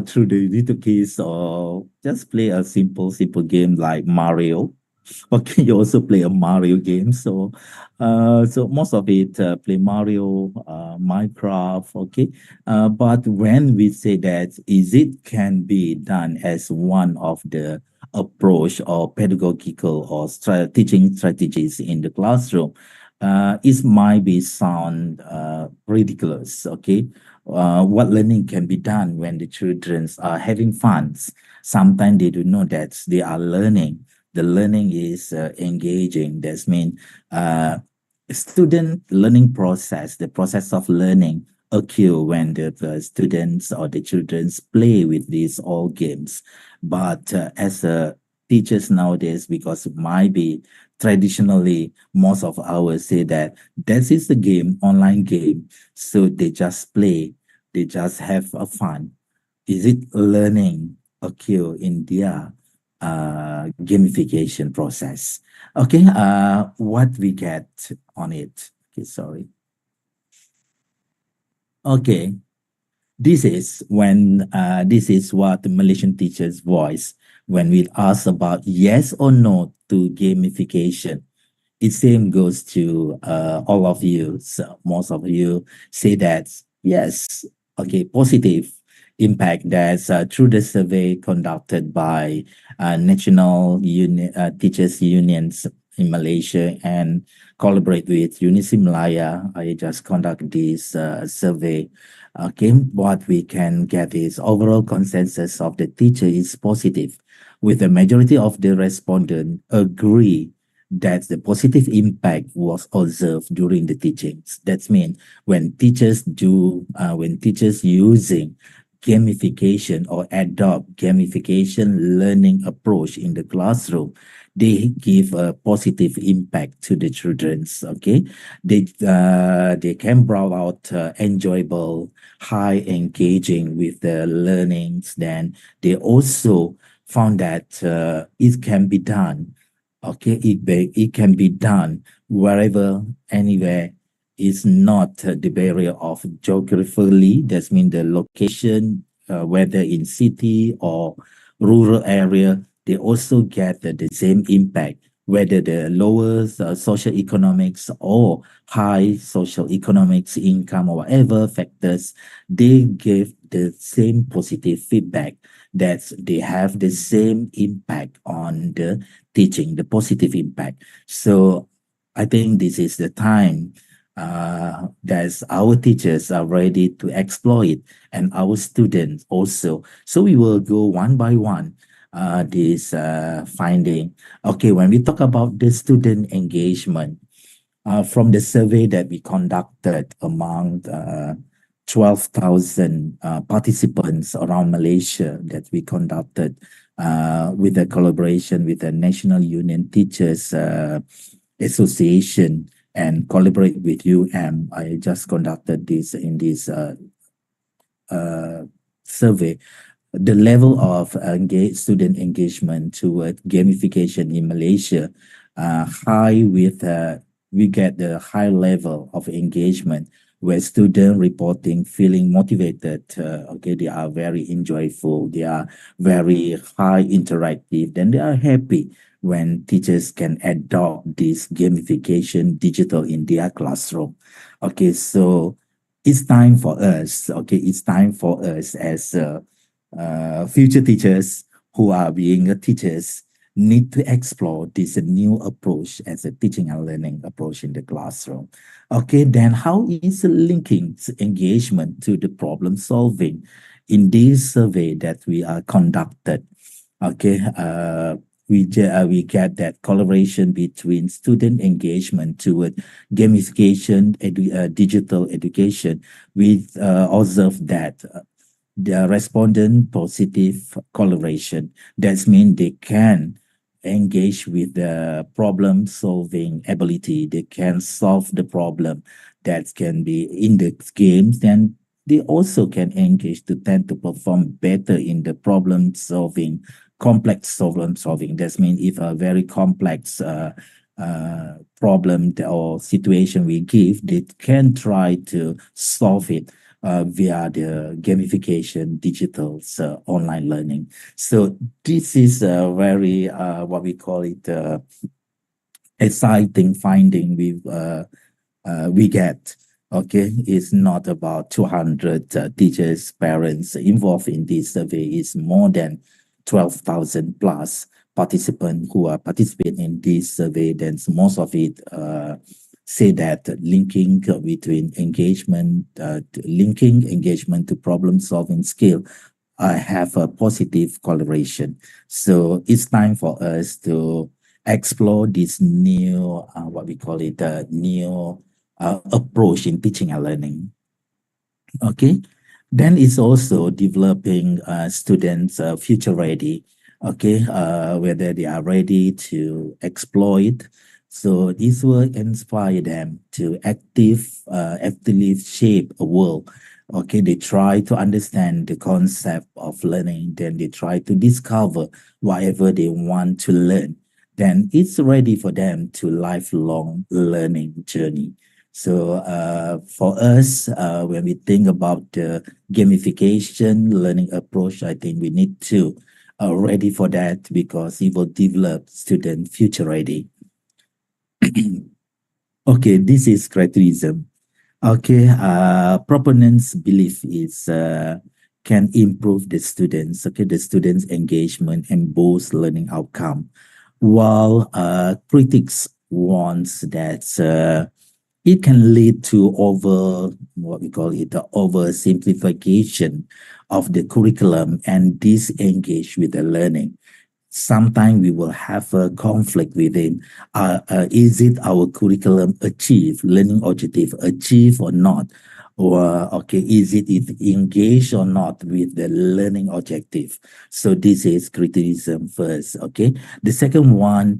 through the YouTube Kids, or just play a simple game like Mario. Okay, you also play a Mario game. So most of it play Mario, Minecraft. Okay, but when we say that, is it can be done as one of the approach or pedagogical or teaching strategies in the classroom, it might be sound ridiculous. Okay, what learning can be done when the children are having fun? Sometimes they do know that they are learning. The learning is engaging. That means student learning process, the process of learning occur when the students or the children play with these all games. But as a teachers nowadays, because it might be traditionally most of ours say that this is a game, online game, so they just play, they just have a fun. Is it learning occur in their gamification process? Okay, what we get on it. Okay, sorry. Okay, this is what the Malaysian teachers voice when we ask about yes or no to gamification. It same goes to all of you. So most of you say that yes, okay, positive impact. That's through the survey conducted by Teachers Unions in Malaysia and collaborate with Unisi Malaya. I just conduct this survey. Okay, what we can get is overall consensus of the teacher is positive, with the majority of the respondent agree that the positive impact was observed during the teachings. That means when when teachers using gamification or adopt gamification learning approach in the classroom, they give a positive impact to the children's. Okay, they can bring out enjoyable, high engaging with the learnings. Then they also found that it can be done. Okay, it can be done wherever, anywhere. It's not the barrier of geographically. That means the location, whether in city or rural area, they also get the same impact. Whether the lower social economics or high social economics income or whatever factors, they give the same positive feedback, that they have the same impact on the teaching, the positive impact. So I think this is the time that our teachers are ready to exploit, and our students also. So we will go one by one this finding. Okay, when we talk about the student engagement, from the survey that we conducted among 12,000 participants around Malaysia, that we conducted with a collaboration with the National Union Teachers Association and collaborate with I just conducted this in this survey. The level of student engagement toward gamification in Malaysia, high with we get the high level of engagement where student reporting feeling motivated. Okay, they are very enjoyable. They are very high interactive. Then they are happy when teachers can adopt this gamification digital in their classroom. Okay, so it's time for us. Okay, it's time for us as future teachers who are being teachers. need to explore this new approach as a teaching and learning approach in the classroom. Okay, then how is linking engagement to the problem solving in this survey that we are conducted? Okay, we get that collaboration between student engagement toward gamification, digital education. We observe that the respondent positive collaboration. That means they can engage with the problem solving ability. They can solve the problem that can be in the games. Then they also can engage to tend to perform better in the problem solving, complex problem solving. That means if a very complex problem or situation we give, they can try to solve it via the gamification, digital online learning. So this is a very what we call it exciting finding we get. Okay, it's not about 200 teachers, parents involved in this survey. It's more than 12,000 plus participants who are participating in this survey. Then most of it say that linking between engagement, linking engagement to problem solving skill have a positive correlation. So it's time for us to explore this new, what we call it, new approach in teaching and learning. Okay, then it's also developing students future ready. Okay, whether they are ready to exploit. So this will inspire them to actively shape a world. Okay, they try to understand the concept of learning, then they try to discover whatever they want to learn. Then it's ready for them to lifelong learning journey. So for us, when we think about the gamification learning approach, I think we need to ready for that because it will develop student future ready. Okay, this is criticism. Okay, proponents belief is can improve the students, okay, the students' engagement and boost learning outcome, while critics wants that it can lead to what we call it, the oversimplification of the curriculum and disengage with the learning. Sometimes we will have a conflict within. Is it our curriculum achieve, learning objective achieve or not? Or, okay, is it engaged or not with the learning objective? So this is criticism first, okay? The second one,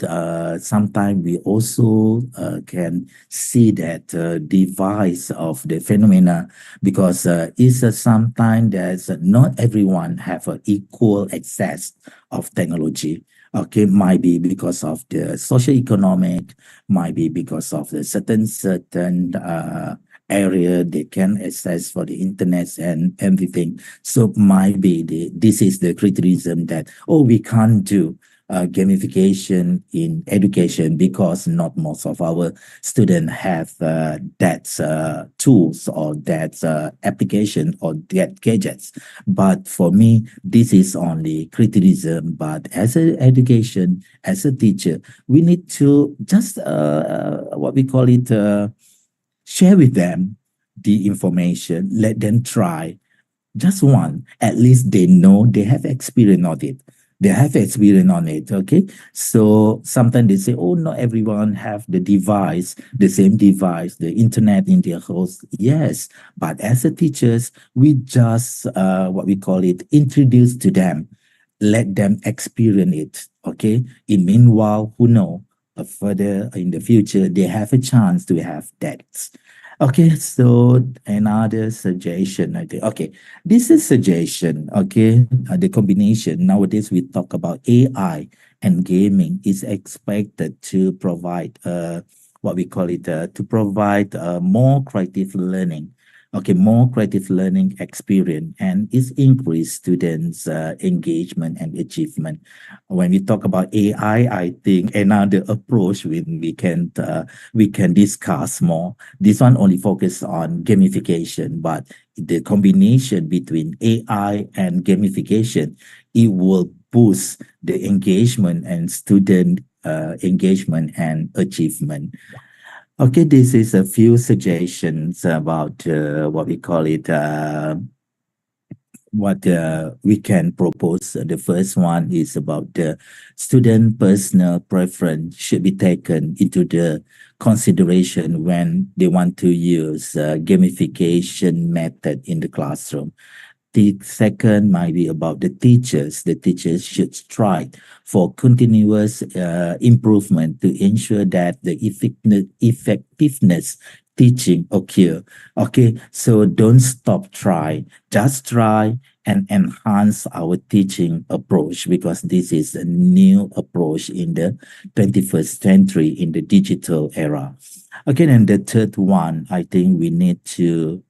sometimes we also can see that device of the phenomena because it's sometimes that not everyone have equal access of technology. Okay, might be because of the socio-economic, might be because of the certain area they can access for the internet and everything. So might be this is the criticism that, oh, we can't do gamification in education because not most of our students have that tools or that application or that gadgets. But for me, this is only criticism. But as an education, as a teacher, we need to just what we call it, share with them the information, let them try just one. At least they know they have experience on it. They have experience on it, okay? So sometimes they say, oh, not everyone have the device, the same device, the internet in their house. Yes, but as a teachers, we just, what we call it, introduce to them, let them experience it, okay? In meanwhile, who know, further in the future, they have a chance to have that. Okay, so another suggestion, I think. Okay, this is suggestion, okay? The combination, nowadays we talk about AI and gaming is expected to provide, what we call it, to provide more creative learning. Okay, more creative learning experience and it's increased students' engagement and achievement. When we talk about AI, I think another approach we can discuss more. This one only focus on gamification, but the combination between AI and gamification it will boost the engagement and student engagement and achievement. Okay, this is a few suggestions about what we call it, what we can propose. The first one is about the student personal preference should be taken into the consideration when they want to use gamification method in the classroom. The second might be about the teachers. The teachers should strive for continuous improvement to ensure that the effectiveness teaching occur. Okay, so don't stop try, just try and enhance our teaching approach, because this is a new approach in the 21st century in the digital era. Okay, and the third one, I think we need to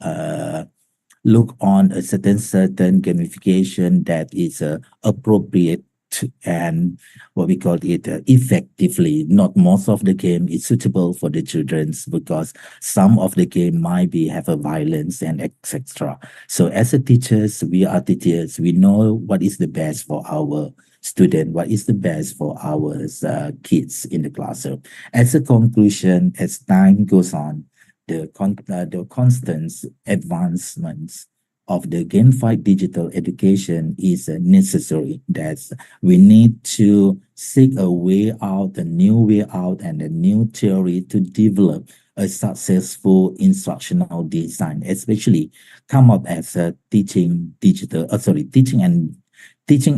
look on a certain gamification that is appropriate and what we call it effectively. Not most of the game is suitable for the childrens, because some of the game might be have a violence and etc. So as a teachers, we are teachers, we know what is the best for our student, what is the best for our kids in the classroom. As a conclusion, as time goes on, the constant advancements of the gamified digital education is necessary. That we need to seek a way out, a new way out, and a new theory to develop a successful instructional design, especially come up as a teaching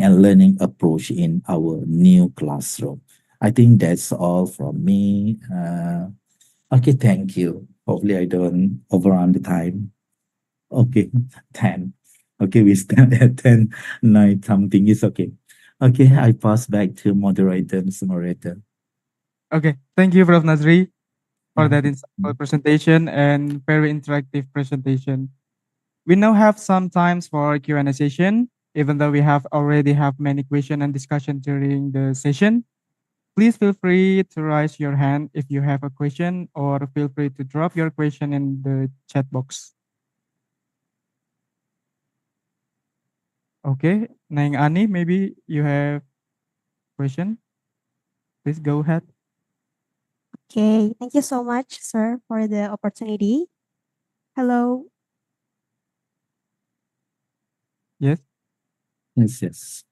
and learning approach in our new classroom. I think that's all from me. Okay, thank you. Hopefully I don't overrun the time. Okay, 10. Okay, we start at 10, 9 something is okay. Okay, I pass back to moderator. Okay, thank you, Prof. Nazri, for that Mhm. insightful presentation and very interactive presentation. We now have some times for Q&A session. Even though we have already have many question and discussion during the session, please feel free to raise your hand if you have a question, or feel free to drop your question in the chat box. Okay, Nang Ani, maybe you have question. Please go ahead. Okay, thank you so much, sir, for the opportunity. Hello. Yes. Yes.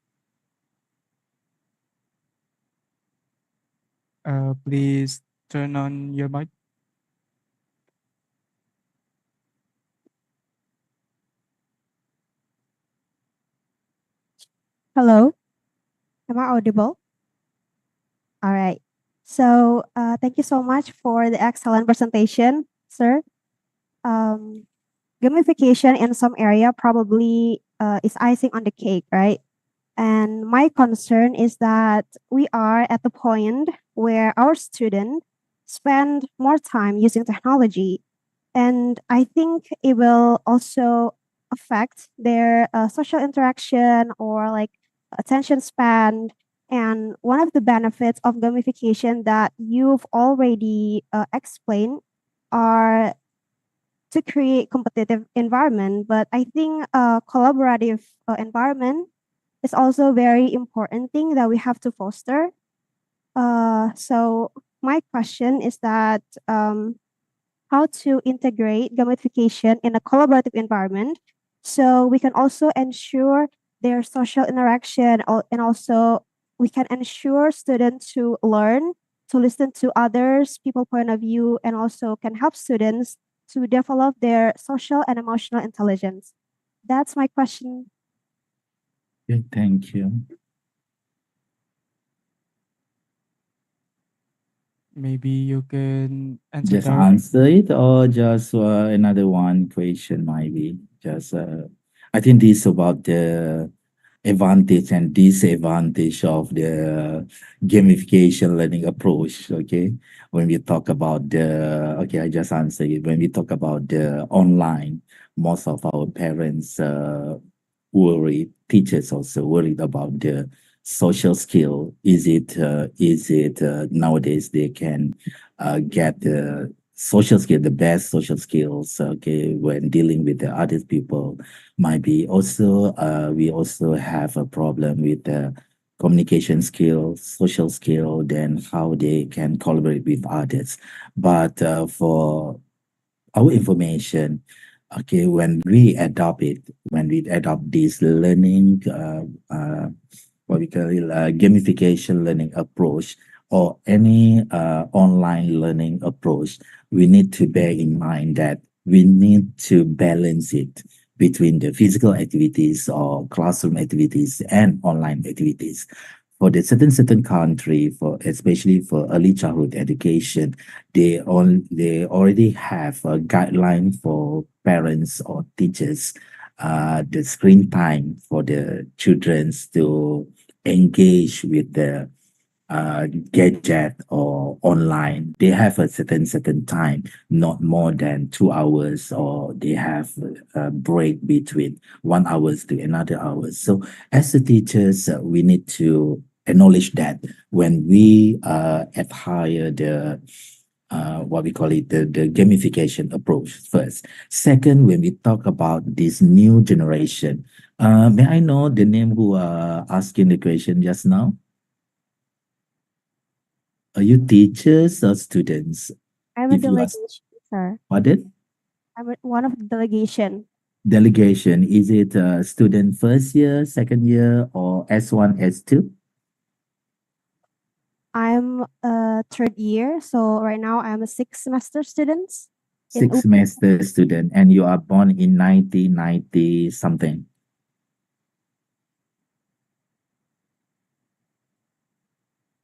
Please turn on your mic. Hello. Am I audible? All right. So thank you so much for the excellent presentation, sir. Gamification in some area probably is icing on the cake, right? And my concern is that we are at the point where our students spend more time using technology. And I think it will also affect their social interaction or like attention span. And one of the benefits of gamification that you've already explained are to create competitive environment. But I think a collaborative environment is also very important thing that we have to foster. So my question is that how to integrate gamification in a collaborative environment so we can also ensure their social interaction and also we can ensure students to learn to listen to others people point of view and also can help students to develop their social and emotional intelligence. That's my question. Okay, thank you. Maybe you can answer Just directly. answer it, or just another one question might be just I think this is about the advantage and disadvantage of the gamification learning approach. Okay, when we talk about the I just answer it. When we talk about the online, most of our parents worried, teachers also worried about the social skill. Is it nowadays they can get social skill, the best social skills, okay, when dealing with the other people might be also, we also have a problem with the communication skills, social skill, then how they can collaborate with others. But for our information, okay, when we adopt this learning, what we call it, gamification learning approach or any online learning approach, we need to bear in mind that we need to balance it between the physical activities or classroom activities and online activities. For the certain country, for especially for early childhood education, they already have a guideline for parents or teachers, the screen time for the children to engage with the gadget or online. They have a certain time, not more than 2 hours, or they have a break between 1 hours to another hours. So as the teachers, we need to acknowledge that when we adhere the what we call it, the gamification approach first. Second, when we talk about this new generation, may I know the name who are asking the question just now? Are you teachers or students? I'm a If you ask, delegation, sir. pardon? One of the delegation. Delegation, is it student first year, second year, or S1, S2? I'm a third year, so right now I'm a sixth semester student in Sixth semester student, and you are born in 1990 something.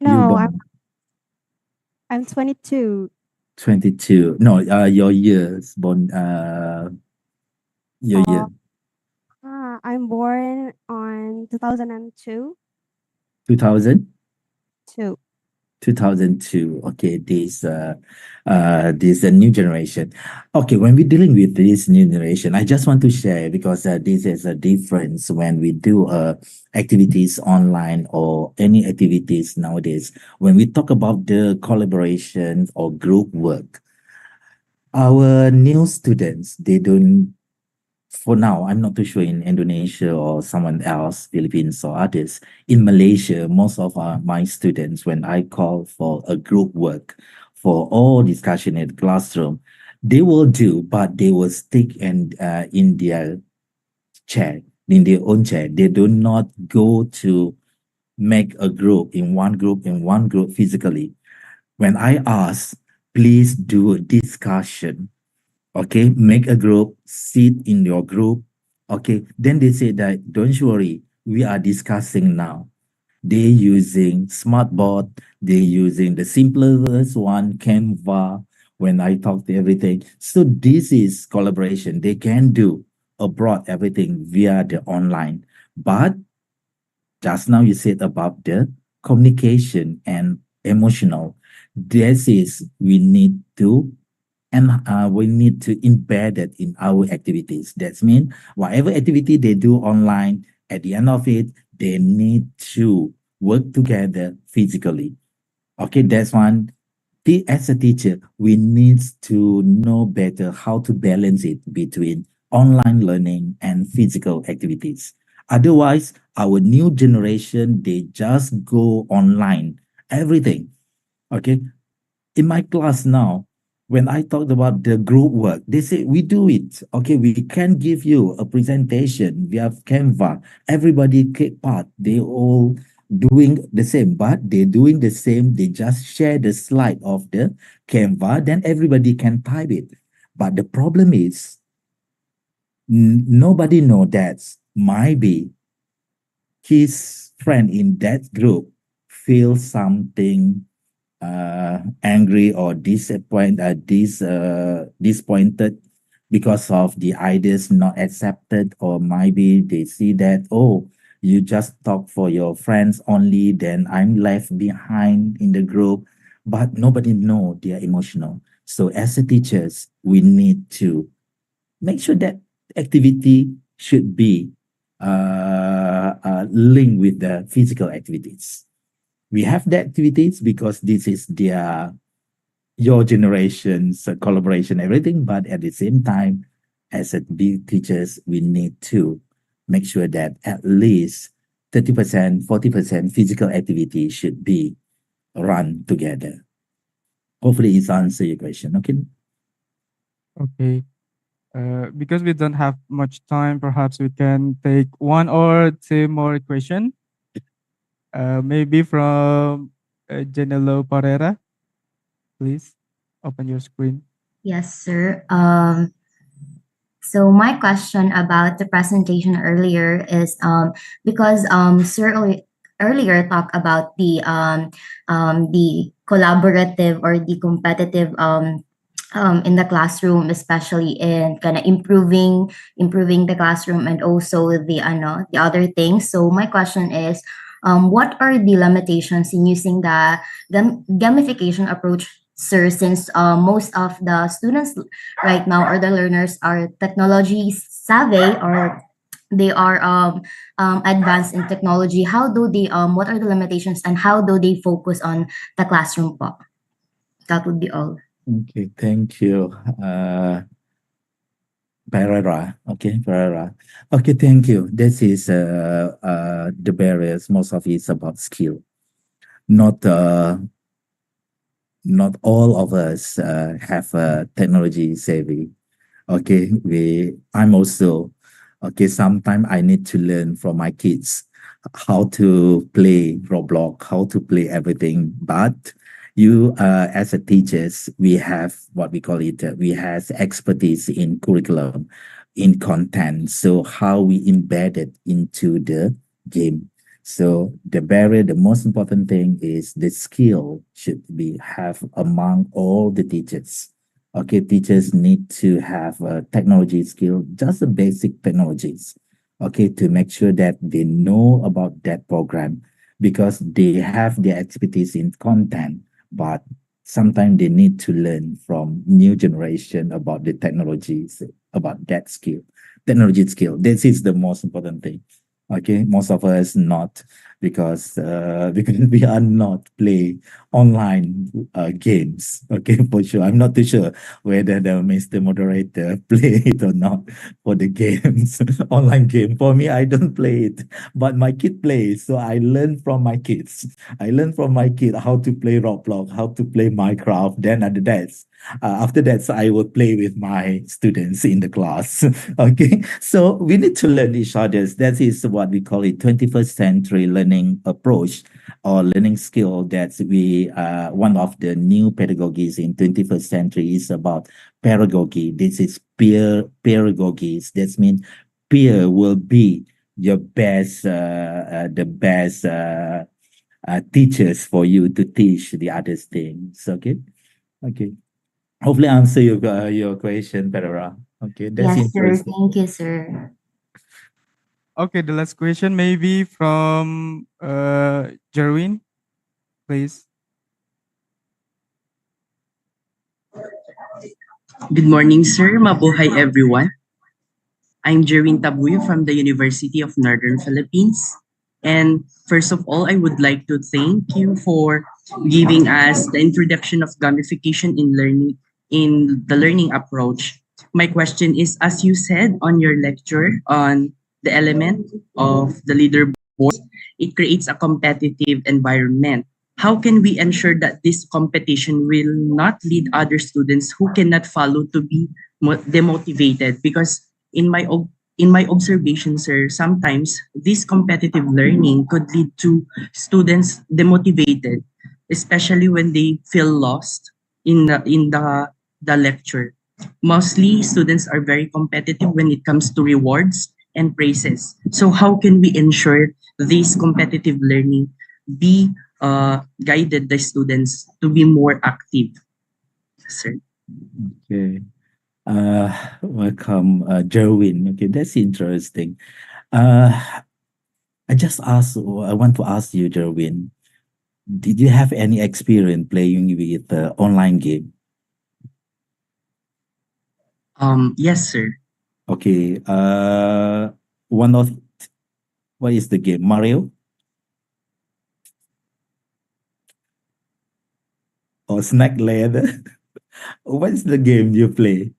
You No, born I'm 22. 22. No, your years, born, your year, I'm born on 2002. 2000? Two. 2002. Okay, this new generation. Okay, when we're dealing with this new generation, I just want to share because this is a difference when we do activities online or any activities nowadays. When we talk about the collaboration or group work, our new students, they don't, for now, I'm not too sure in Indonesia or someone else, Philippines or others. In Malaysia, most of my students, when I call for a group work for all discussion in the classroom, they will do, but they will stick in their chair, in their own chair. They do not go to make a group in one group physically. When I ask, please do a discussion, okay, make a group, sit in your group, okay, then they say that don't worry, we are discussing now. They're using smartboard, they're using the simplest one, Canva, when I talk to everything. So this is collaboration. They can do abroad everything via the online. But just now you said about the communication and emotional. This is we need to, and we need to embed it in our activities. That means whatever activity they do online, at the end of it, they need to work together physically. Okay, that's one. As a teacher, we need to know better how to balance it between online learning and physical activities. Otherwise, our new generation, they just go online, everything. Okay, in my class now, when I talked about the group work, they say we do it. Okay, we can give you a presentation. We have Canva. Everybody take part. They all doing the same, but they're doing the same. They just share the slide of the Canva, then everybody can type it. But the problem is nobody know that maybe his friend in that group feels something angry or disappointed because of the ideas not accepted, or maybe they see that, oh, you just talk for your friends only, then I'm left behind in the group, but nobody know they are emotional. So as a teachers, we need to make sure that activity should be linked with the physical activities. We have the activities because this is their your generation's collaboration, everything, but at the same time, as a big teachers, we need to make sure that at least 30%, 40% physical activity should be run together. Hopefully it's answer your question. Okay. Okay. Because we don't have much time, perhaps we can take one or two more question. Maybe from Janelo Pereira. Please open your screen. Yes, sir. So my question about the presentation earlier is because sir earlier talked about the collaborative or the competitive in the classroom, especially in kind of improving the classroom and also the other things. So my question is, what are the limitations in using the gamification approach, sir? Since most of the students right now or the learners are technology savvy or they are advanced in technology, how do they what are the limitations and how do they focus on the classroom po? That would be all. Okay, thank you. Pereira. Okay, Pereira. Okay, thank you. This is the barriers. Most of it is about skill. Not not all of us have technology savvy. Okay, I'm also okay. Sometimes I need to learn from my kids how to play Roblox, how to play everything. But you, as a teachers, we have what we call it. We have expertise in curriculum, in content. So how we embed it into the game. So the barrier, the most important thing is the skill should be have among all the teachers. Okay, teachers need to have a technology skill, just the basic technologies, okay, to make sure that they know about that program because they have their expertise in content, but sometimes they need to learn from new generation about the technologies, about that skill, technology skill. This is the most important thing. Okay, most of us not because because we are not play online games. Okay, for sure. I'm not too sure whether the Mr. Moderator play it or not for the games, online game. For me, I don't play it, but my kid plays. So I learn from my kids. I learn from my kid how to play Roblox, how to play Minecraft. Then after that, so I will play with my students in the class. Okay, so we need to learn each other. That is what we call it 21st century learning approach or learning skill. That's one of the new pedagogies in 21st century is about pedagogy. This is peer pedagogies. That means peer will be your best, the best teachers for you to teach the other things. Okay, okay. Hopefully answer your question, Pereira. Okay, that's Yes, sir. interesting. Thank you, sir. Okay, the last question maybe from Jerwin, please. Good morning, sir. Mabuhay, everyone. I'm Jerwin Tabuyo from the University of Northern Philippines. And first of all, I would like to thank you for giving us the introduction of gamification in the learning approach. My question is, as you said on your lecture on the element of the leaderboard, it creates a competitive environment. How can we ensure that this competition will not lead other students who cannot follow to be demotivated? Because in my in my observation, sir, sometimes this competitive learning could lead to students demotivated, especially when they feel lost in the lecture. Mostly students are very competitive when it comes to rewards and praises. So how can we ensure this competitive learning be guided the students to be more active, sir? Okay. Welcome, Jerwin. Okay, that's interesting. Uh, I want to ask you, Jerwin, did you have any experience playing with online game? Yes, sir. Okay. What is the game? Mario? Or or snack leather? What's the game you play?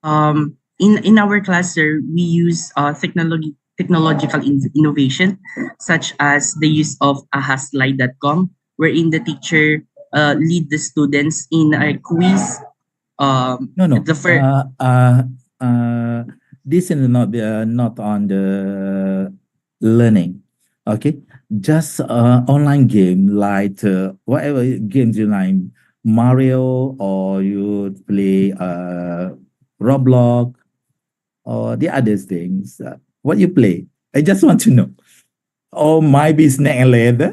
Um, in our class, sir, we use technological innovation, such as the use of ahaslide.com, wherein the teacher lead the students in a quiz. No, no. The first This is not on the learning. Okay, just online game like whatever games you like, Mario, or you play Roblox or the other things. What you play? I just want to know. Or maybe Snack and Leather.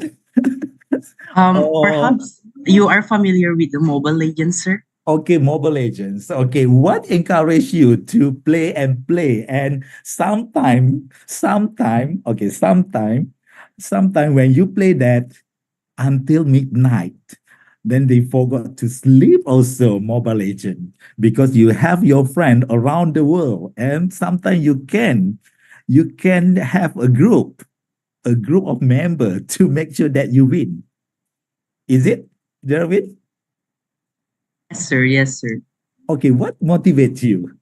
Or perhaps you are familiar with the Mobile Legends, sir. okay, Mobile Legends. Okay, what encouraged you to play and play? And sometime when you play that until midnight, then they forgot to sleep also, Mobile Legend, because you have your friend around the world. And sometimes you can have a group of members to make sure that you win. Is it, Jervin? Yes, sir. Yes, sir. Okay, what motivates you?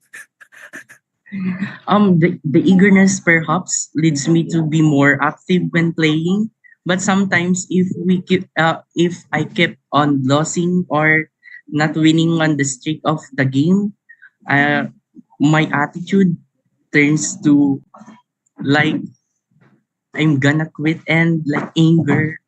The eagerness perhaps leads me to be more active when playing. But sometimes if I keep on losing or not winning on the streak of the game, uh, my attitude turns to like I'm gonna quit and like anger.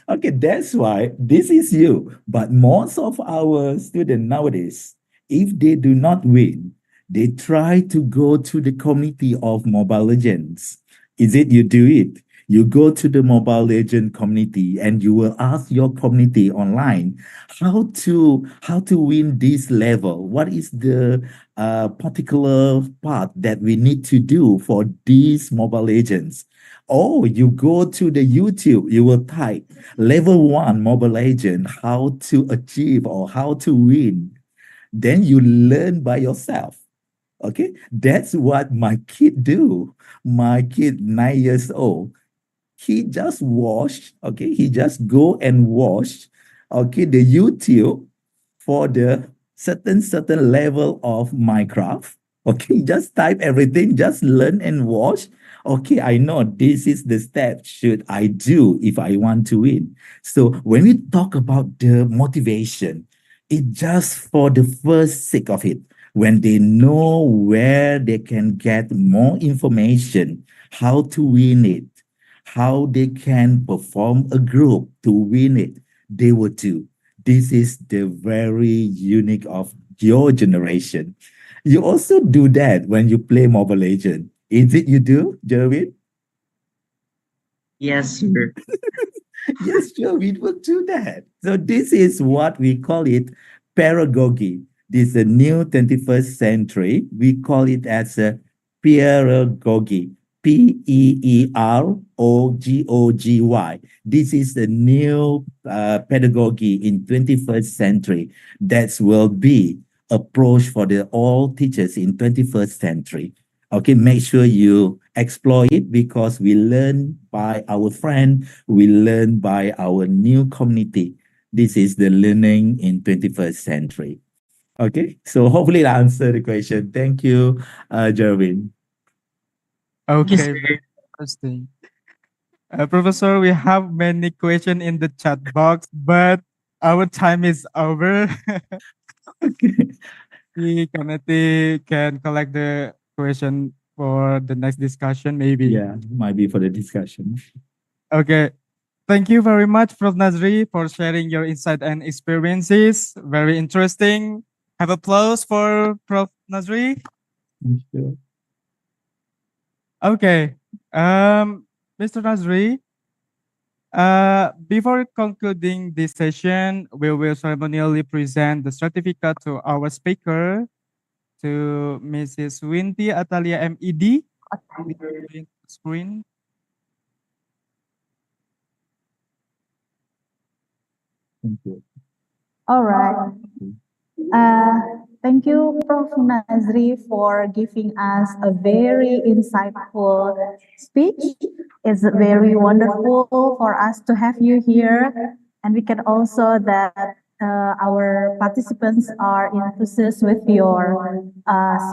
Okay, that's why this is you. But most of our students nowadays, if they do not win, they try to go to the community of Mobile Legends. Is it you do it? You go to the Mobile Legend community and you will ask your community online how to win this level. What is the particular part that we need to do for these Mobile Legends? Oh, you go to the YouTube, you will type level one Mobile Legend, how to achieve or how to win. Then you learn by yourself. Okay, that's what my kid do. My kid, 9 years old, he just watch. Okay, he just go and watch. Okay, the YouTube for the certain level of Minecraft. Okay, just type everything, just learn and watch. Okay, I know this is the step should I do if I want to win. So when we talk about the motivation, it just for the first sake of it. When they know where they can get more information, how to win it, how they can perform a group to win it, they will do. This is the very unique of your generation. You also do that when you play Mobile Legends. Is it you do, Jervin? Yes, sir. Yes, sure, we will do that. So this is what we call it pedagogy. This is a new 21st century. We call it as a pedagogy. Peerogogy. This is the new pedagogy in 21st century that will be approach for the all teachers in 21st century. Okay, make sure you explore it because we learn by our friend, we learn by our new community. This is the learning in 21st century. Okay, so hopefully that answered the question. Thank you, Jervin. Okay, Yes, very sir. interesting. Professor, we have many questions in the chat box, but our time is over. Okay. The committee can collect the question for the next discussion, maybe. Yeah, might be for the discussion. Okay. Thank you very much, Prof. Nazri, for sharing your insight and experiences. Very interesting. Have applause for Prof. Nazri. Sure. Okay. Mr. Nazri, before concluding this session, we will ceremonially present the certificate to our speaker, to Mrs. Winty Atalia MED. Screen. Thank you. All right. Uh, Thank you, Prof. Nazri, for giving us a very insightful speech. It's very wonderful for us to have you here. And we can also that our participants are enthusiastic with your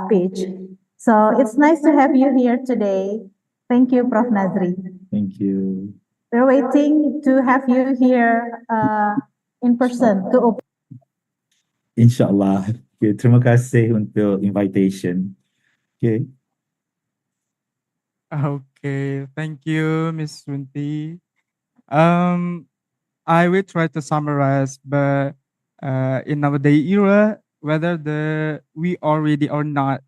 speech. So it's nice to have you here today. Thank you, Prof. Nazri. Thank you. We're waiting to have you here in person to open. Inshallah. Okay, terima kasih untuk invitation. Okay. Okay, thank you, Miss Runti. I will try to summarize, but in nowadays era, whether we are ready or not,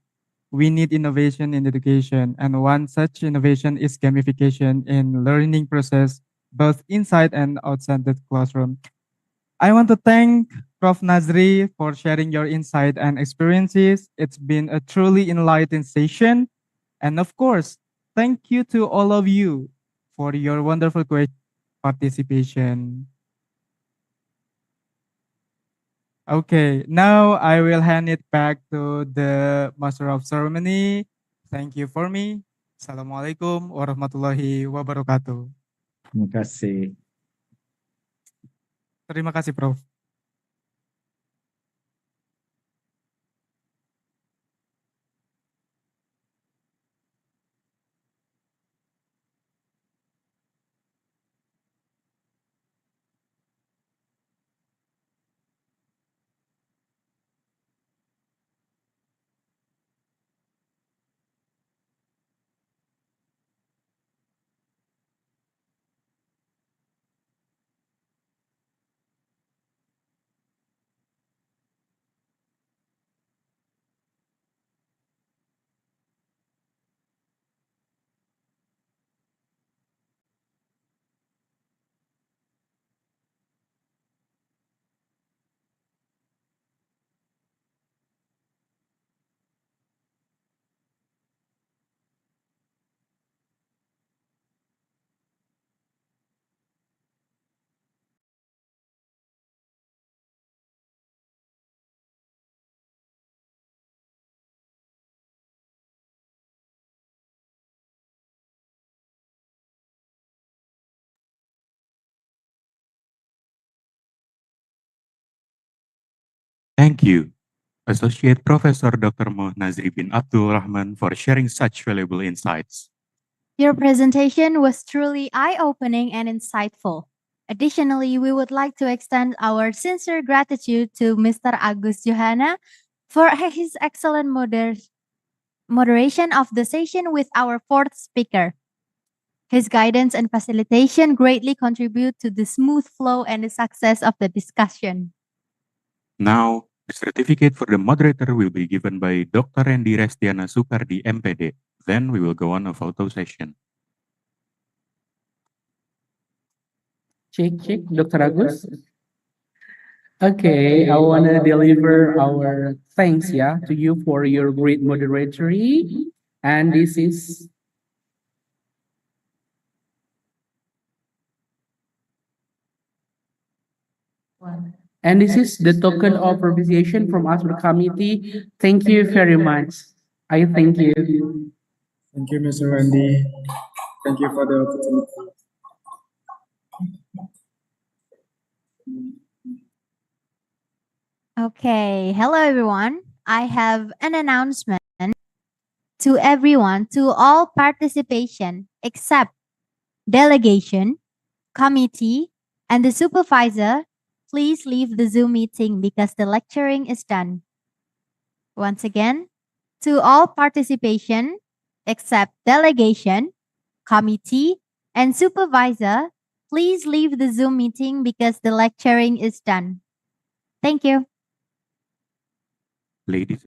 we need innovation in education, and one such innovation is gamification in learning process, both inside and outside the classroom. I want to thank Prof. Nazri for sharing your insight and experiences. It's been a truly enlightening session. And of course, thank you to all of you for your wonderful participation. Okay, now I will hand it back to the Master of Ceremony. Thank you for me. Assalamualaikum warahmatullahi wabarakatuh. Terima kasih. Terima kasih, Prof. Thank you, Associate Professor Dr. Moh Nazri bin Abdul Rahman, for sharing such valuable insights. Your presentation was truly eye-opening and insightful. Additionally, we would like to extend our sincere gratitude to Mr. Agus Johanna for his excellent moderation of the session with our fourth speaker. His guidance and facilitation greatly contribute to the smooth flow and the success of the discussion. Now, the certificate for the moderator will be given by Dr. Randy Restiana Sukardi, MPD. Then we will go on a photo session. Check, Dr. Agus. Okay, I want to deliver our thanks, to you for your great moderatory. And this is the token of appreciation from us, the committee. Thank you very much. I thank you. Thank you, Mr. Randy. Thank you for the opportunity. Okay, hello everyone. I have an announcement to everyone, to all participation except delegation, committee, and the supervisor. Please leave the Zoom meeting because the lecturing is done. Once again, to all participation except delegation, committee, and supervisor, please leave the Zoom meeting because the lecturing is done. Thank you. Ladies